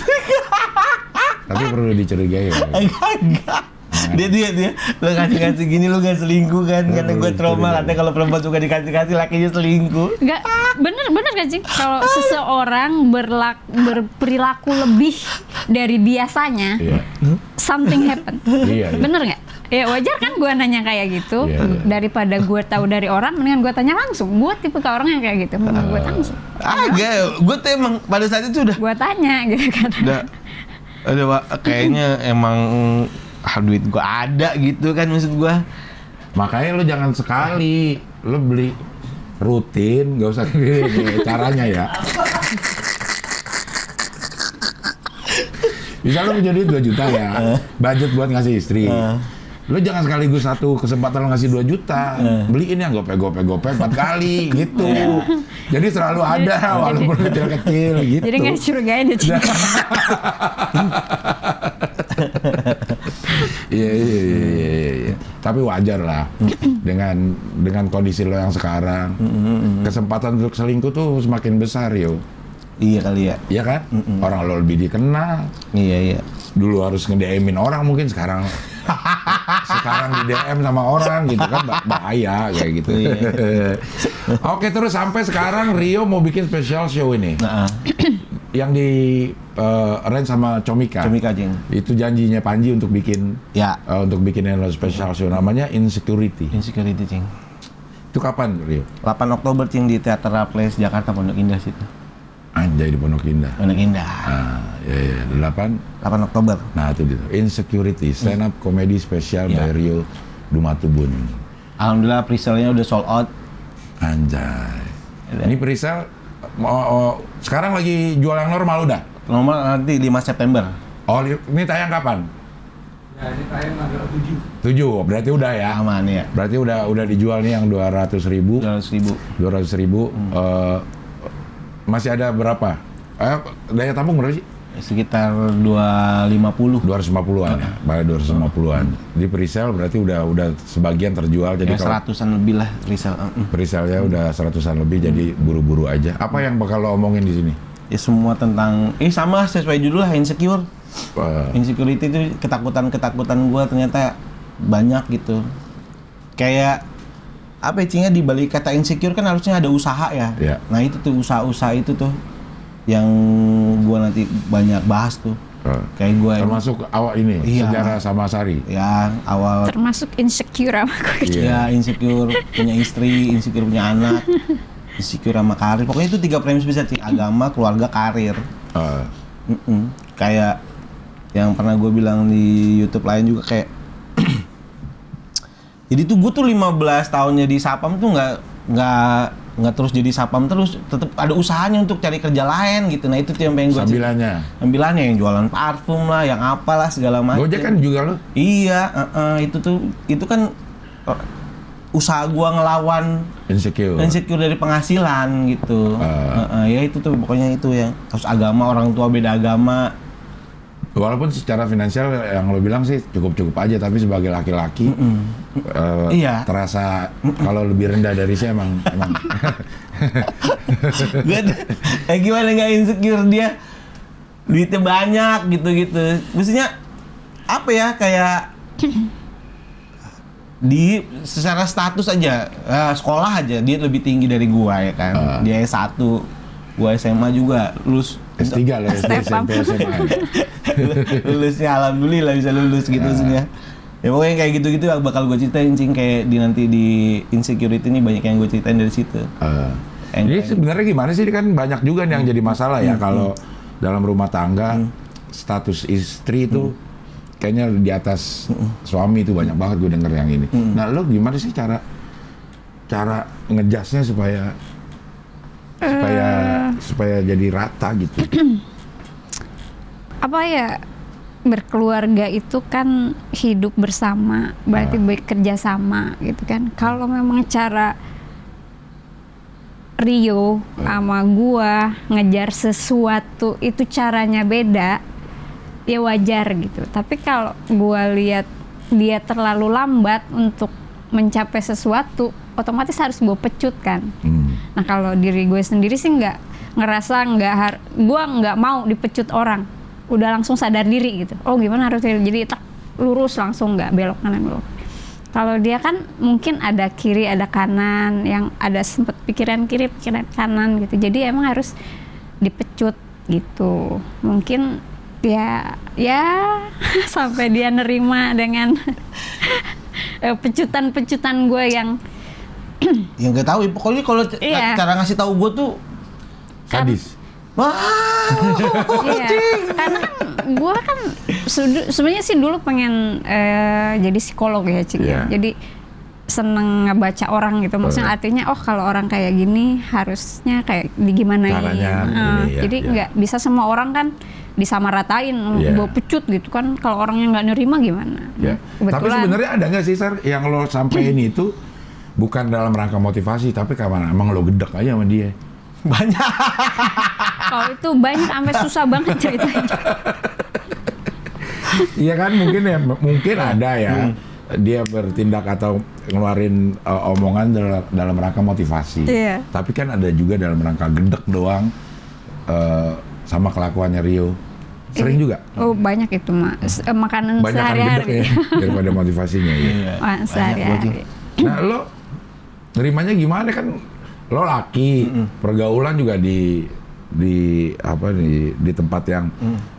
Tapi perlu dicurigai ya. Enggak. Dia lu kasih gini lu nggak selingkuh kan? Karena gua trauma katanya kalau perempuan suka dikasih lakinya selingkuh. Enggak, bener kan Cing? Kalau seseorang berperilaku lebih dari biasanya, something happen. Iya. Bener nggak? Ya wajar kan gue nanya kayak gitu. Daripada gue tahu dari orang, mendingan gue tanya langsung. Gue tipe ke orang yang kayak gitu, mendingan gue langsung. Agak, gue tuh emang pada saat itu udah. Gue tanya gitu kan. Udah kayaknya emang duit gue ada gitu kan maksud gue. Makanya lu jangan sekali lu beli rutin, nggak usah gini caranya ya. Bisa lu punya duit 2 juta ya, budget buat ngasih istri. Lu jangan sekaligus satu kesempatan lu ngasih 2 juta, beliin yang gope 4 kali gitu. Jadi selalu ada walaupun kecil-kecil gitu. Jadi nggak dicurigain ya Cing. Iya. Tapi wajar lah dengan kondisi lo yang sekarang. Kesempatan untuk selingkuh tuh semakin besar yo. Iya kali ya. Iya kan? Orang lo lebih dikenal. Iya. Dulu harus nge-DM-in orang mungkin sekarang di DM sama orang gitu kan bahaya kayak gitu. Oke, terus sampai sekarang Rio mau bikin special show ini. Yang di arrange sama Comika. Comika Cing. Itu janjinya Panji untuk bikin untuk bikin special show namanya Insecurity. Insecurity Cing. Itu kapan Rio? 8 Oktober Cing di Teater Place Jakarta Pondok Indah situ. Anjay di Pondok Indah. Pondok Indah. Ya. 8 Oktober. Nah itu gitu. Insecurity stand up comedy special by Rio Dumatubun. Alhamdulillah pre-sale-nya udah sold out. Anjay. Ini pre-sale sekarang lagi jual yang normal udah? Normal nanti 5 September. Oh, ini tayang kapan? Ya, ini tayang tanggal 7. 7, berarti udah ya? Aman ya. Berarti udah dijual nih yang 200.000. 200.000. Masih ada berapa? Daya tampung berapa sih? Sekitar 250. 250-an ya, pada 250-an. Di pre-sale berarti udah sebagian terjual. Jadi ya, 100-an lebih lah pre-sale. Pre-sale-nya udah 100-an lebih, jadi buru-buru aja. Apa yang bakal lo omongin di sini? Ya semua tentang, sama sesuai judul lah, insecure. Insecurity itu ketakutan gue ternyata banyak gitu. Kayak apa ya Cingnya, di balik kata insecure kan harusnya ada usaha ya. Nah itu tuh usaha-usaha itu tuh yang gue nanti banyak bahas tuh. Kayak gue termasuk awal ini sejarah sama Sari. Ya awal. Termasuk insecure sama gue. Ya insecure punya istri, insecure punya anak, insecure sama karir. Pokoknya itu 3 premis besar sih: agama, keluarga, karir. Kayak yang pernah gue bilang di YouTube lain juga kayak. Jadi tuh gue tuh 15 tahunnya di Sapam tuh nggak terus jadi Sapam terus, tetap ada usahanya untuk cari kerja lain gitu. Nah itu tuh yang pengen gue. Sambilannya yang jualan parfum lah, yang apalah segala macam. Gojek kan juga lo? Iya, itu kan usaha gue ngelawan insecure dari penghasilan gitu. Ya itu tuh pokoknya itu ya. Terus agama, orang tua beda agama. Walaupun secara finansial yang lo bilang sih cukup-cukup aja, tapi sebagai laki-laki terasa kalau lebih rendah dari saya emang. Gimana nggak insecure, dia duitnya banyak gitu. Maksudnya apa ya, kayak di secara status aja, sekolah aja dia lebih tinggi dari gua ya kan. Dia S1, gua SMA juga, lulus S3 lah, SMP, SMA. Lulusnya alhamdulillah bisa lulus gitu sebenarnya. Ya pokoknya kayak gitu-gitu bakal gue ceritain Cing, kayak nanti di Insecurity ini banyak yang gue ceritain dari situ. Jadi sebenarnya gimana sih, kan banyak juga yang jadi masalah ya kalau dalam rumah tangga status istri itu kayaknya di atas suami itu banyak banget gue denger yang ini. Nah lo gimana sih cara ngejasnya supaya jadi rata gitu? Apa ya, berkeluarga itu kan hidup bersama, berarti bekerja sama gitu kan. Kalau memang cara Rio sama gua ngejar sesuatu itu caranya beda, ya wajar gitu. Tapi kalau gua lihat dia terlalu lambat untuk mencapai sesuatu, otomatis harus gua pecut kan. Nah kalau diri gue sendiri sih ngerasa gua nggak mau dipecut orang, udah langsung sadar diri gitu. Oh gimana harus jadi tak lurus langsung, nggak belok kanan belok. Kalau dia kan mungkin ada kiri ada kanan, yang ada sempet pikiran kiri pikiran kanan gitu. Jadi emang harus dipecut gitu. Mungkin ya sampai dia nerima dengan pecutan gue yang nggak tahu ya, pokoknya kalau cara ngasih tahu gue tuh sadis. Wah, iya, karena kan gue kan sebenarnya sih dulu pengen jadi psikolog ya Cik. Yeah. Jadi seneng ngebaca orang gitu. Maksudnya artinya kalau orang kayak gini harusnya kayak digimanain. Caranya ini, jadi nggak bisa semua orang kan disamaratain, bawa pecut gitu kan. Kalau orangnya nggak nerima gimana? Yeah. Kebetulan. Tapi sebenarnya ada nggak sih Sar yang lo sampein itu bukan dalam rangka motivasi, tapi karena emang lo gedek aja sama dia? banyak. Kalau itu banyak sampai susah banget ceritanya. Iya kan, mungkin ada ya. Dia bertindak atau ngeluarin omongan dalam rangka motivasi. Iya. Tapi kan ada juga dalam rangka gedek doang sama kelakuannya Rio. Sering juga. Oh banyak itu makanan Banyak kan gedek sehari-hari. ya daripada motivasinya ya. Sehari-hari. Nah lo nerimanya gimana kan? Lo laki, pergaulan juga di tempat yang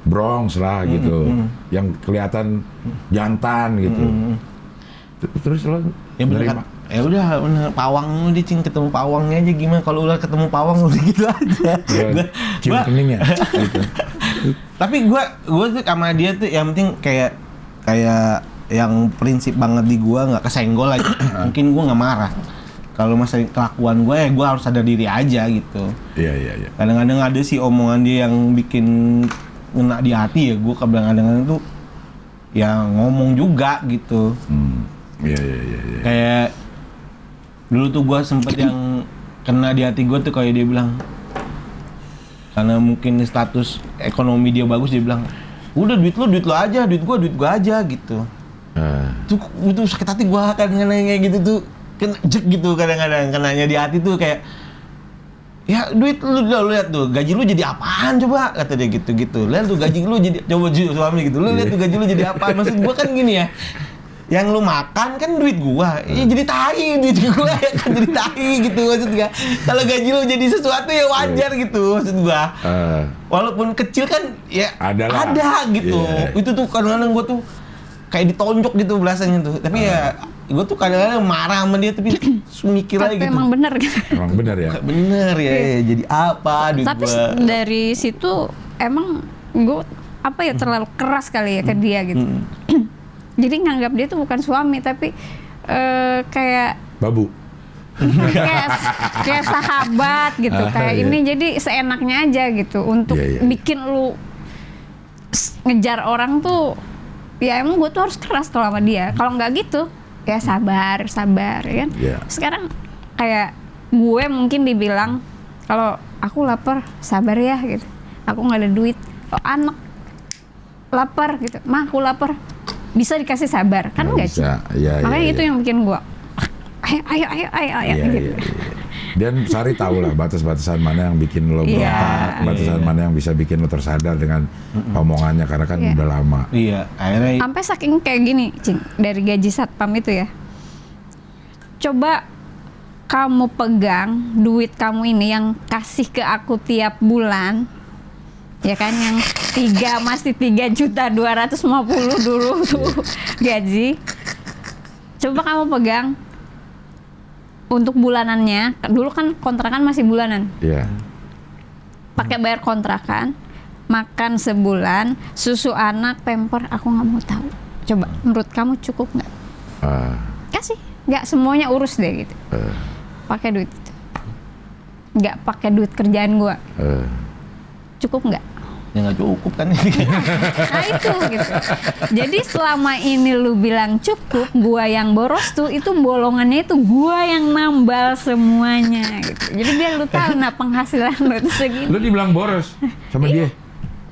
Bronx lah gitu, yang kelihatan jantan gitu. Terus lo Ya bener, ya udah bener, pawang lu Cing, ketemu pawangnya aja gimana? Kalau udah ketemu pawang udah gitu aja. Cium keningnya. Gitu. Tapi gua tuh sama dia tuh yang penting kayak yang prinsip banget di gua, nggak kesenggol aja. Mungkin gua nggak marah. Kalau masalah kelakuan gue, gue harus sadar diri aja gitu. Iya. Kadang-kadang ada sih omongan dia yang bikin ngena di hati ya. Gue kadang-kadang tuh ya ngomong juga gitu. Iya. Kayak dulu tuh gue sempet yang kena di hati gue tuh kayak dia bilang, karena mungkin status ekonomi dia bagus, dia bilang, udah duit lo aja, duit gue aja gitu. Itu sakit hati gue kadang-kadang kayak gitu tuh. Kena jek gitu kadang-kadang, kenanya di hati tuh kayak ya duit lu lihat tuh gaji lu jadi apaan coba, kata dia gitu lihat tuh gaji lu jadi coba suami gitu, lu lihat tuh gaji lu jadi apaan. Maksud gua kan gini ya, yang lu makan kan duit gua, ya jadi tai duit gua ya kan, jadi tai gitu maksud gua. Kalau gaji lu jadi sesuatu ya wajar gitu maksud gua. Walaupun kecil kan ya ada gitu. Itu tuh kadang-kadang gua tuh kayak ditonjok gitu belasannya tuh. Tapi ya gue tuh kadang-kadang marah sama dia tapi mikir lagi gitu. Emang bener gitu. Emang bener ya? Bener ya, jadi apa duit tapi gua. dari situ emang gue terlalu keras kali ya ke dia gitu. Jadi nganggap dia tuh bukan suami tapi kayak babu. kayak sahabat gitu. Kayak ini jadi seenaknya aja gitu untuk bikin lu ngejar orang tuh. Ya emang gue tuh harus keras kalau sama dia. Kalau nggak gitu ya sabar ya kan. Sekarang kayak gue mungkin dibilang kalau aku lapar sabar ya gitu, aku nggak ada duit. Oh anak lapar gitu, mah aku lapar, bisa dikasih sabar kan? Nggak sih? Makanya itu yang bikin gue ayo gitu. Dan Sari tahu lah batas-batasan mana yang bikin lo berontak, batasan mana yang bisa bikin lo tersadar dengan omongannya, karena kan udah lama. Iya, akhirnya sampai saking kayak gini, Cing, dari gaji satpam itu ya. Coba kamu pegang duit kamu ini yang kasih ke aku tiap bulan, ya kan, yang 3.250.000 dulu tuh gaji. Coba kamu pegang untuk bulanannya, dulu kan kontrakan masih bulanan. Iya. Pakai bayar kontrakan, makan sebulan, susu anak, pamper, aku nggak mau tahu. Coba, menurut kamu cukup nggak? Kasih, nggak semuanya urus deh gitu. Pakai duit itu, nggak pakai duit kerjaan gua. Cukup nggak? Ya nggak cukup kan. Nah itu gitu. Jadi selama ini lu bilang cukup, gua yang boros tuh, itu bolongannya itu gua yang nambal semuanya gitu. Jadi biar lu tahu nah penghasilan lu itu segini. Lu dibilang boros sama dia?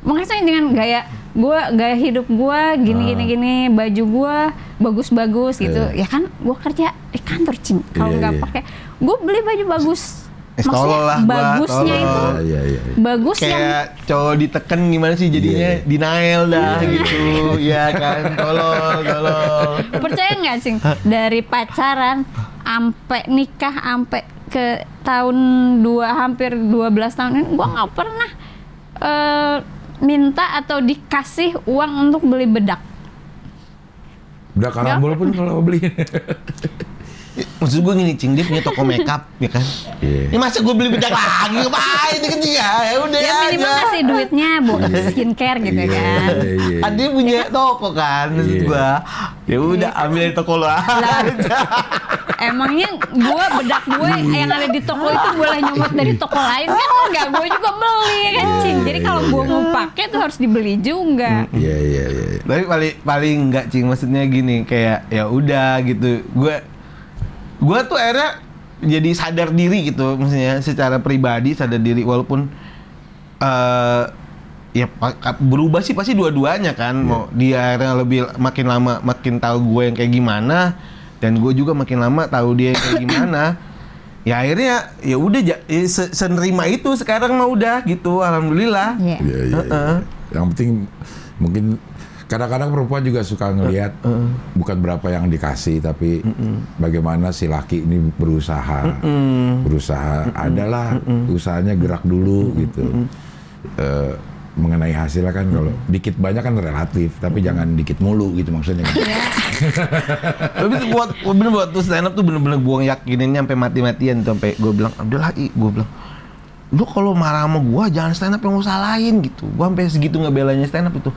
Makanya dengan gaya hidup gua gini, baju gua bagus-bagus gitu. Ya kan gua kerja di kantor, Cing. Kalau nggak pakai, gua beli baju bagus. Maksudnya bagusnya itu bagus kayak yang cowok diteken gimana sih jadinya denial dah gitu ya kan, tolol. Percaya nggak sih dari pacaran ampe nikah ampe ke tahun hampir 12 tahun ini gua nggak pernah minta atau dikasih uang untuk beli bedak. Bedak karambol pun kalau beli. Maksud gue gini, Cing, dia punya toko makeup, ya kan? Ini masa gue beli bedak lagi, ngapain itu kan dia? Ya udah ya minimal aja. kasih duitnya buat skincare gitu kan. Dia punya toko kan, maksud gue. Ya udah, ambil dari toko lo aja. Emangnya bedak gue yang ada di toko itu boleh nyomot dari toko lain kan? Enggak, gue juga beli ya kan, Cing. Jadi kalau gue mau pakai tuh harus dibeli juga. Iya. Tapi paling enggak, Cing, maksudnya gini, kayak ya udah gitu. Gue tuh akhirnya jadi sadar diri gitu, maksudnya secara pribadi sadar diri, walaupun berubah sih pasti dua-duanya kan. Mau dia akhirnya makin lama makin tahu gue yang kayak gimana, dan gue juga makin lama tahu dia yang kayak gimana. Ya akhirnya ya udah senerima itu sekarang mah udah gitu, alhamdulillah. Iya. Yang penting mungkin kadang-kadang perempuan juga suka ngelihat bukan berapa yang dikasih, tapi bagaimana si laki ini berusaha. Adalah usahanya gerak dulu gitu. Mengenai hasilnya kan kalau dikit banyak kan relatif, tapi jangan dikit mulu gitu maksudnya. Tapi buat tuh stand up tuh bener-bener gue yakininnya sampai mati-matian tuh, sampai gue bilang lu kalau marah sama gue jangan stand up yang ngusalahin gitu. Gue sampai segitu ngebelanya stand up itu.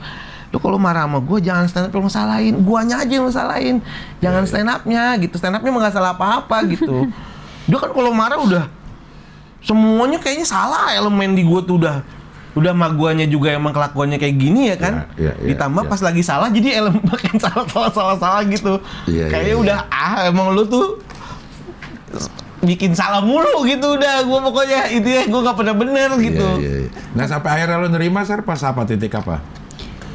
Lu kalau marah sama gue jangan stand up yang ngusalahin, guanya aja yang ngusalahin, jangan stand upnya gitu. Stand upnya mah nggak salah apa-apa gitu. Dia kan kalau marah udah semuanya kayaknya salah, elemen di gue tuh udah mah guanya juga emang kelakuannya kayak gini ya kan. Ditambah pas lagi salah jadi elemen makin salah gitu. Kayaknya udah emang lu tuh bikin salah mulu gitu udah. Gue pokoknya itu ya, gue nggak pernah bener gitu. Nah sampai akhirnya lu nerima pas apa, titik apa?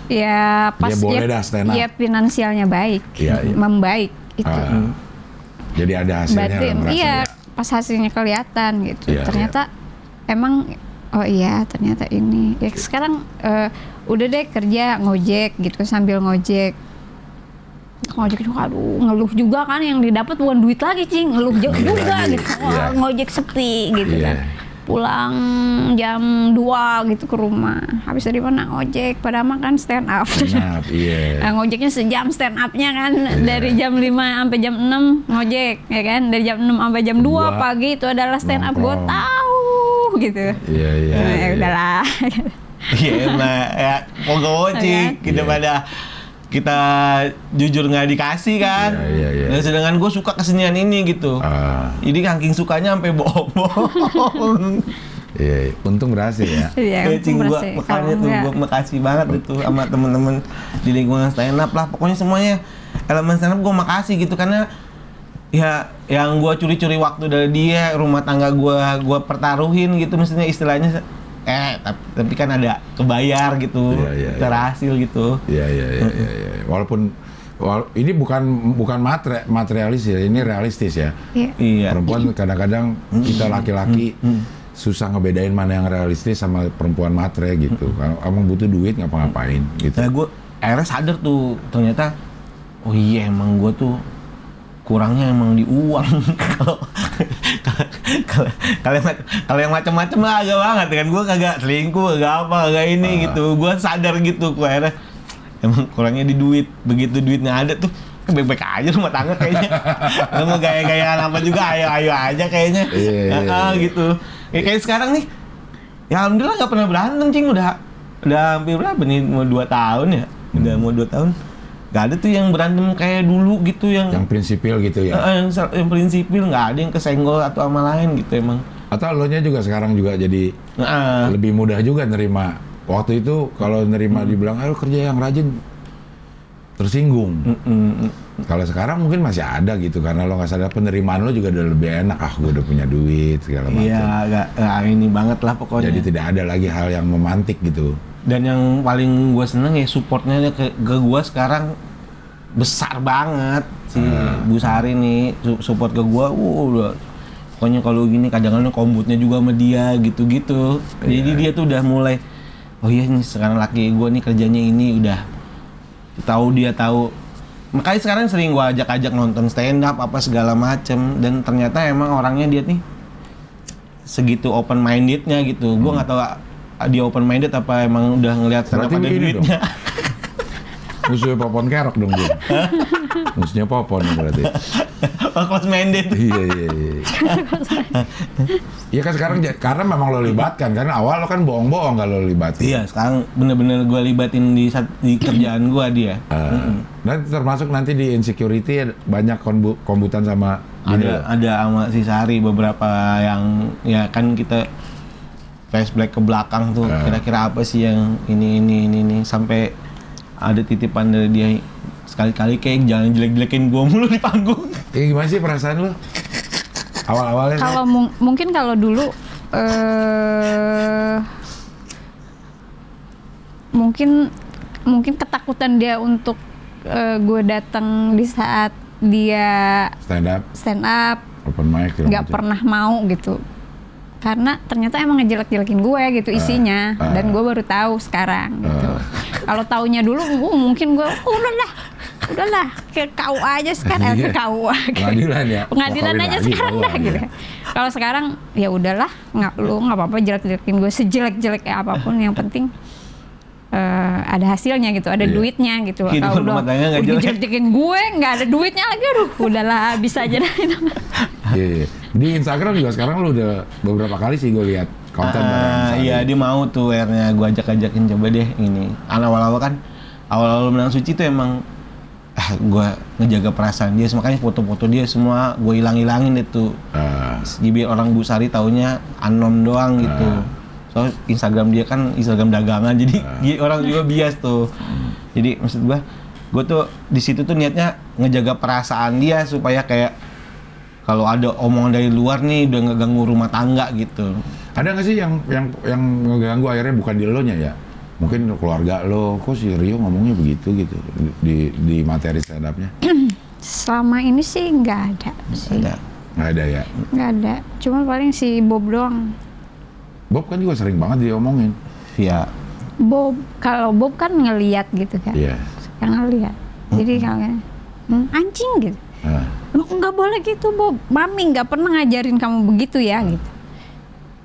Ya pas ya boleh dah stand up. Ya finansialnya baik, membaik itu. Jadi ada hasilnya. Iya, pas hasilnya kelihatan gitu. Ternyata emang ternyata ini. Ya sekarang udah deh kerja ngojek gitu, sambil ngojek juga, ngeluh juga kan, yang didapat bukan duit lagi, Cing, ngeluh juga gitu. Ngojek sepi gitu kan. Pulang jam 2 gitu ke rumah. Habis dari mana ngojek, padahal mah kan stand up. Nah, ngojeknya sejam stand upnya kan, dari jam 5 sampai jam 6 ngojek, ya kan? Dari jam 6 sampai jam 2 pagi itu adalah stand up. Gue tahu gitu. Ya udahlah. Iya emang ya pogo Cing, kita jujur nggak dikasih kan. Dan sedangkan gue suka kesenian ini gitu. Jadi Kangking sukanya sampai bohong. Untung berhasil ya. Cing, makanya tuh gue makasih banget itu sama temen-temen di lingkungan stand up lah. Pokoknya semuanya elemen stand up gue makasih gitu, karena ya yang gue curi-curi waktu dari dia, rumah tangga gue pertaruhin gitu, maksudnya istilahnya. Tapi kan ada kebayar gitu, terhasil gitu. Walaupun ini bukan materialis ya, ini realistis ya. Perempuan kadang-kadang kita laki-laki susah ngebedain mana yang realistis sama perempuan matre gitu. Kalau emang butuh duit ngapa-ngapain gitu. Nah gue akhirnya sadar tuh, ternyata emang gue tuh kurangnya emang di uang. Kalau yang macam-macam lah agak banget kan, gue kagak selingkuh, kagak ini gitu. Gue sadar gitu, gue akhirnya emang kurangnya di duit. Begitu duitnya ada tuh baik-baik aja rumah tangga kayaknya. Gak mau gaya-gayaan apa juga, ayo aja kayaknya. Gitu. Kayak sekarang nih, ya alhamdulillah gak pernah berantem, Cing. Udah Udah hampir berapa nih? Mau 2 tahun ya? Udah mau 2 tahun. Gak ada tuh yang berantem kayak dulu gitu yang prinsipil gitu ya. Yang prinsipil, nggak ada yang kesenggol atau sama lain gitu emang. Atau lo nya juga sekarang juga jadi lebih mudah juga nerima. Waktu itu kalau nerima dibilang ayo kerja yang rajin tersinggung. Kalau sekarang mungkin masih ada gitu karena lo nggak sadar penerimaan lo juga udah lebih enak. Gue udah punya duit segala macam. Iya, gak ini banget lah pokoknya. Jadi tidak ada lagi hal yang memantik gitu. Dan yang paling gue seneng ya supportnya ke gue sekarang besar banget si Bu Sari nih support ke gue. Udah pokoknya kalau gini kadang-kadang kombutnya juga sama dia gitu-gitu. Jadi dia tuh udah mulai oh iya nih sekarang laki gue nih kerjanya ini udah dia tahu. Makanya sekarang sering gue ajak-ajak nonton stand up apa segala macem dan ternyata emang orangnya dia nih segitu open mindednya gitu. Gue nggak tahu dia open minded apa emang udah ngelihat stand up ada duitnya. Musuhnya Popon Kerok dong dia. Musuhnya Popon berarti. Close minded. Iya. Iya kan sekarang karena memang lo libatkan karena awal lo kan bohong-bohong kalau lo libatin. Iya, sekarang bener-bener gue libatin di kerjaan gue dia. Dan termasuk nanti di insecurity banyak kombutan sama ada sama si Sari beberapa yang ya kan kita flashback ke belakang tuh kira-kira apa sih yang ini sampai ada titipan dari dia sekali-kali kayak jangan jelek-jelekin gue mulu di panggung. Gimana sih perasaan lo? Awal-awalnya kalau mungkin kalau dulu mungkin ketakutan dia untuk gue datang di saat dia stand up open mic nggak pernah mau gitu karena ternyata emang ngejelek-jelekin gue gitu isinya dan gue baru tahu sekarang gitu. Kalau taunya dulu mungkin gue udahlah ke KUA aja sekarang ke KUA pengadilan aja sekarang dah gitu. Kalau sekarang ya udahlah nggak apa-apa jelek-jelekin gue sejelek-jelek apapun yang penting ada hasilnya gitu, ada duitnya gitu. Kalau udah jelek-jelekin gue nggak ada duitnya lagi, aduh udahlah bisa aja dah itu. Iya. Di Instagram juga sekarang lu udah beberapa kali sih gue lihat konten iya dia mau tuh akhirnya gue ajak-ajakin coba deh ini. Awal-awal kan awal-awal menang suci tuh emang gue ngejaga perasaan dia, makanya foto-foto dia semua gue hilang-hilangin itu. Jadi orang Bu Sari taunya anom doang gitu. So Instagram dia kan Instagram dagangan, jadi orang juga bias tuh. Jadi maksud gue tuh di situ tuh niatnya ngejaga perasaan dia supaya kayak kalau ada omongan dari luar nih udah ngeganggu rumah tangga gitu. Ada nggak sih yang ngeganggu akhirnya bukan di lo nya ya? Mungkin keluarga lo, kok si Rio ngomongnya begitu gitu di materi stand up-nya? Selama ini sih nggak ada sih. Nggak ada ya? Nggak ada, cuma paling si Bob doang. Bob kan juga sering banget diomongin. Iya. Kalau Bob kan ngelihat gitu kan. Iya. Yang ngelihat. Jadi kalau anjing gitu. Lu nggak boleh gitu Bob, mami nggak pernah ngajarin kamu begitu ya gitu.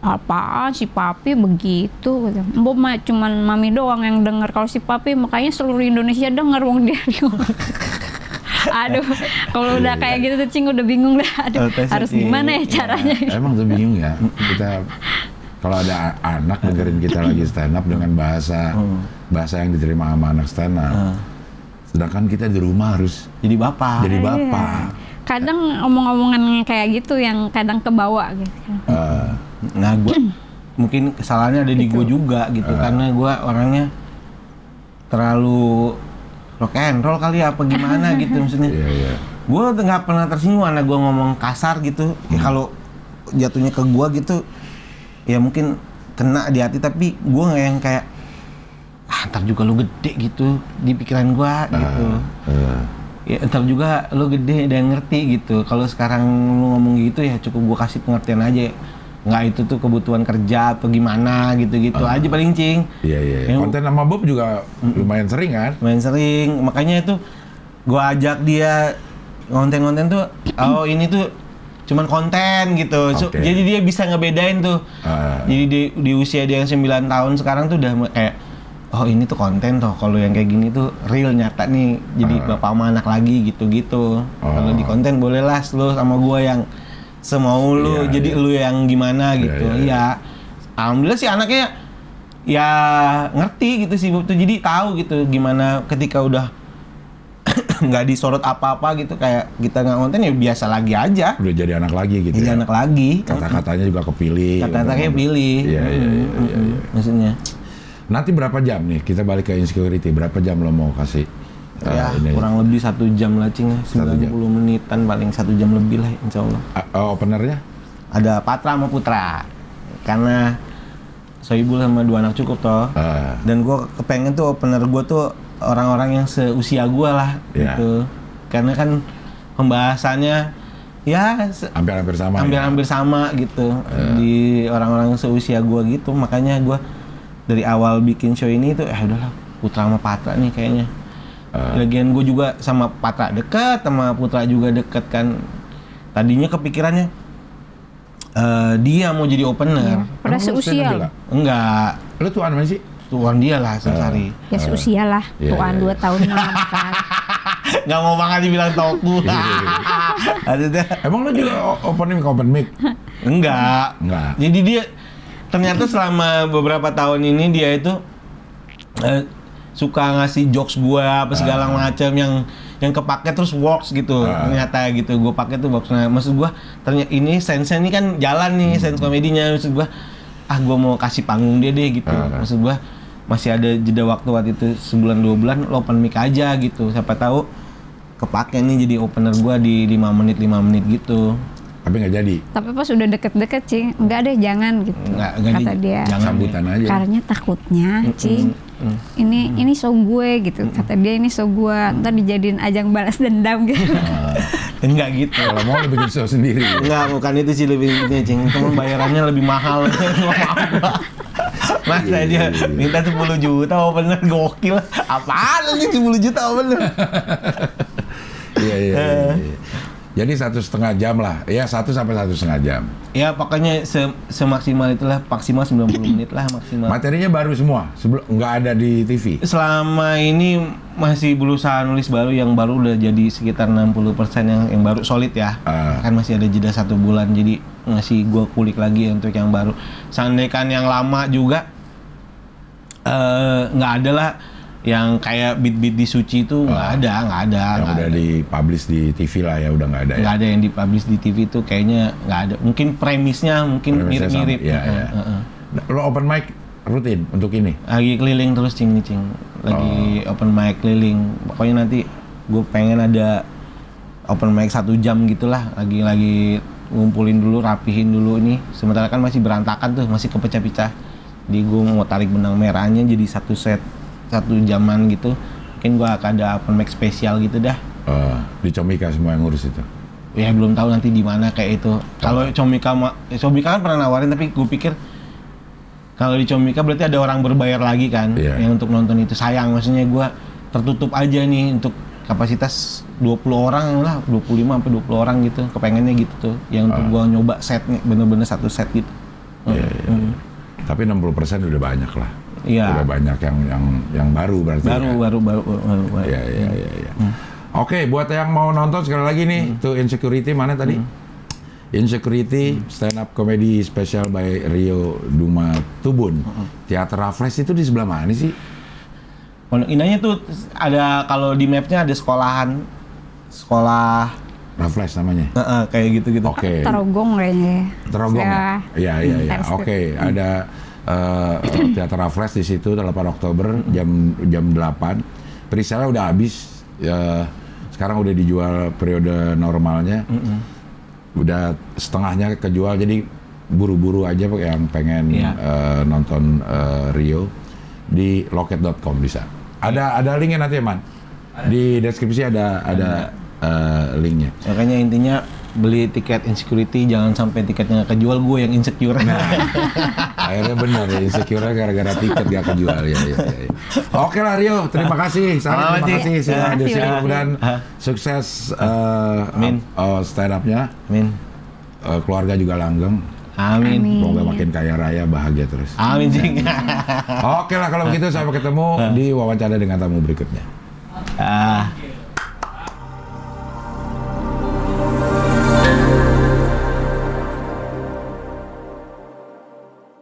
Apaan si papi begitu gitu. Bob mah cuman mami doang yang denger, kalau si papi makanya seluruh Indonesia denger wong dia. Aduh, kalau udah kayak gitu tuh Cing udah bingung dah. Aduh, harus gimana ya caranya? Emang tuh bingung ya. Kita kalau ada anak dengerin kita lagi stand up dengan bahasa yang diterima sama anak stand up. Sedangkan kita di rumah harus jadi bapak. Kadang omong-omongan kayak gitu yang kadang kebawa gitu. Nah gue mungkin kesalahannya ada di gue juga gitu karena gue orangnya terlalu rock and roll kali apa gimana gitu maksudnya. Gue nggak pernah tersinggung anak gue ngomong kasar gitu. Ya kalau jatuhnya ke gue gitu ya mungkin kena di hati, tapi gue nggak yang kayak ntar juga lu gede gitu di pikiran gua gitu. Ya ntar juga lu gede dan ngerti gitu. Kalau sekarang lu ngomong gitu ya cukup gua kasih pengertian aja. Nggak itu tuh kebutuhan kerja atau gimana gitu-gitu aja paling Cing. Iya. Konten sama Bob juga lumayan sering kan? Lumayan sering. Makanya itu gua ajak dia konten-konten tuh ini tuh cuman konten gitu. Jadi dia bisa ngebedain tuh. Jadi di usia dia yang 9 tahun sekarang tuh udah kayak ini tuh konten toh, kalau yang kayak gini tuh real nyata nih jadi bapak sama anak lagi gitu-gitu. Kalau di konten bolehlah lu sama gua yang semau lu, jadi lu yang gimana gitu. Alhamdulillah sih anaknya ya ngerti gitu sih tuh, jadi tahu gitu gimana ketika udah nggak disorot apa-apa gitu, kayak kita nggak konten ya biasa lagi aja. Udah jadi anak lagi gitu Jadi ya. anak lagi. Kata-katanya juga kepilih. Kata-katanya pilih. Iya. Maksudnya. Nanti berapa jam nih? Kita balik ke insecurity. Berapa jam lo mau kasih? Ya ini? kurang lebih 1 jam lah Cing, 90 menitan paling 1 jam lebih lah insya Allah. Openernya? Ada Patra sama Putra. Karena Sohibul sama 2 anak cukup toh. Dan gue kepengen tuh opener gue tuh orang-orang yang seusia gue lah gitu. Karena kan pembahasannya ya hampir-hampir sama. Hampir-hampir sama gitu di orang-orang seusia gue gitu. Makanya gue dari awal bikin show ini tuh udahlah Putra sama Patra nih kayaknya. Lagian gue juga sama Patra deket, sama Putra juga deket kan. Tadinya kepikirannya dia mau jadi opener. Pada seusia loh. Enggak. Lo tuan mana sih? Tuan dia lah sehari. Ya seusia lah, tuan 2 tahun kan. Nggak mau banget dibilang toku. Emang lo juga open mic? Enggak. Jadi dia ternyata selama beberapa tahun ini dia itu suka ngasih jokes gua apa segala macam yang kepake terus works gitu. Ternyata gitu gua pakai tuh box. Nah, maksud gua ternyata ini sense-nya ini kan jalan nih, sense komedinya. Maksud gua gua mau kasih panggung dia deh gitu. Maksud gua masih ada jeda waktu itu sebulan 2 bulan lo open mic aja gitu. Siapa tahu kepake nih jadi opener gua di 5 menit gitu. Tapi nggak jadi. Tapi pas udah deket-deket Cing, enggak deh jangan gitu. Nggak kata dia. Jangan sambutan aja. Karena takutnya Cing, ini show gue gitu. Kata dia ini show gue, ntar dijadiin ajang balas dendam gitu. Enggak gitu. Kalau mau lo bikin show sendiri. Enggak, bukan itu sih lebih ini Cing. Temen bayarannya lebih mahal. Masa dia minta 10 juta opener, gokil. Apaan ini 10 juta opener? Iya. Jadi 1,5 jam lah, ya 1 sampai 1,5 jam. Ya pokoknya semaksimal itulah, maksimal 90 menit lah maksimal. Materinya baru semua, nggak ada di TV? Selama ini masih berusaha nulis baru, yang baru udah jadi sekitar 60% yang baru solid ya. Kan masih ada jeda 1 bulan, jadi masih gua kulik lagi untuk yang baru. Seandainya yang lama juga, nggak ada lah. Yang kayak beat-beat di Suci itu nggak ada. Yang udah dipublish di TV lah ya, udah nggak ada. Nggak ada yang dipublish di TV itu kayaknya nggak ada. Mungkin premisnya mirip-mirip. Iya. Lo open mic rutin untuk ini? Lagi keliling terus Cing. Lagi open mic keliling. Pokoknya nanti gue pengen ada open mic 1 jam gitulah. Lagi ngumpulin dulu, rapihin dulu ini. Sementara kan masih berantakan tuh, masih kepecah-pecah. Jadi gue mau tarik benang merahnya jadi 1 set. 1 jaman gitu, mungkin gua akan ada open mic spesial gitu dah. Di Comika semua yang ngurus itu? Ya belum tahu nanti di mana kayak itu. Kalau Comika kan pernah nawarin, tapi gue pikir kalau di Comika berarti ada orang berbayar lagi kan, yang untuk nonton itu. Sayang, maksudnya gua tertutup aja nih untuk kapasitas 20 orang lah, 25 sampai 20 orang gitu. Kepengennya gitu tuh, yang untuk gua nyoba setnya bener-bener 1 set gitu. Iya. Tapi 60% udah banyak lah. Iya. Udah banyak yang baru berarti. Baru. Iya. Oke, buat yang mau nonton sekali lagi nih, tuh Insecurity mana tadi? Insecurity stand up comedy special by Rio Duma Tubun. Teater Raffles itu di sebelah mana sih? Pondok Indahnya tuh ada, kalau di mapnya ada sekolah Raffles namanya. Kayak gitu. Oke. Tarogong kayaknya. Tarogong. Iya. Oke, Tersebut. ada Teater Raffles di situ 8 Oktober jam 8. Presale udah habis. Sekarang udah dijual periode normalnya. Udah setengahnya kejual, jadi buru-buru aja yang pengen nonton Rio di loket.com bisa. Ada linknya nanti ya, Man. Di deskripsi ada linknya. Makanya intinya beli tiket Insecurity, jangan sampai tiketnya nggak kejual, gue yang insecure. Akhirnya bener ya, insecure gara-gara tiket gak kejual ya. Oke lah Rio, terima kasih. Terima kasih sudah hadir dan sukses stand up-nya. Amin. Keluarga juga langgeng. Amin. Semoga makin kaya raya, bahagia terus. Amin. Oke lah kalau begitu, sampai ketemu di wawancara dengan tamu berikutnya.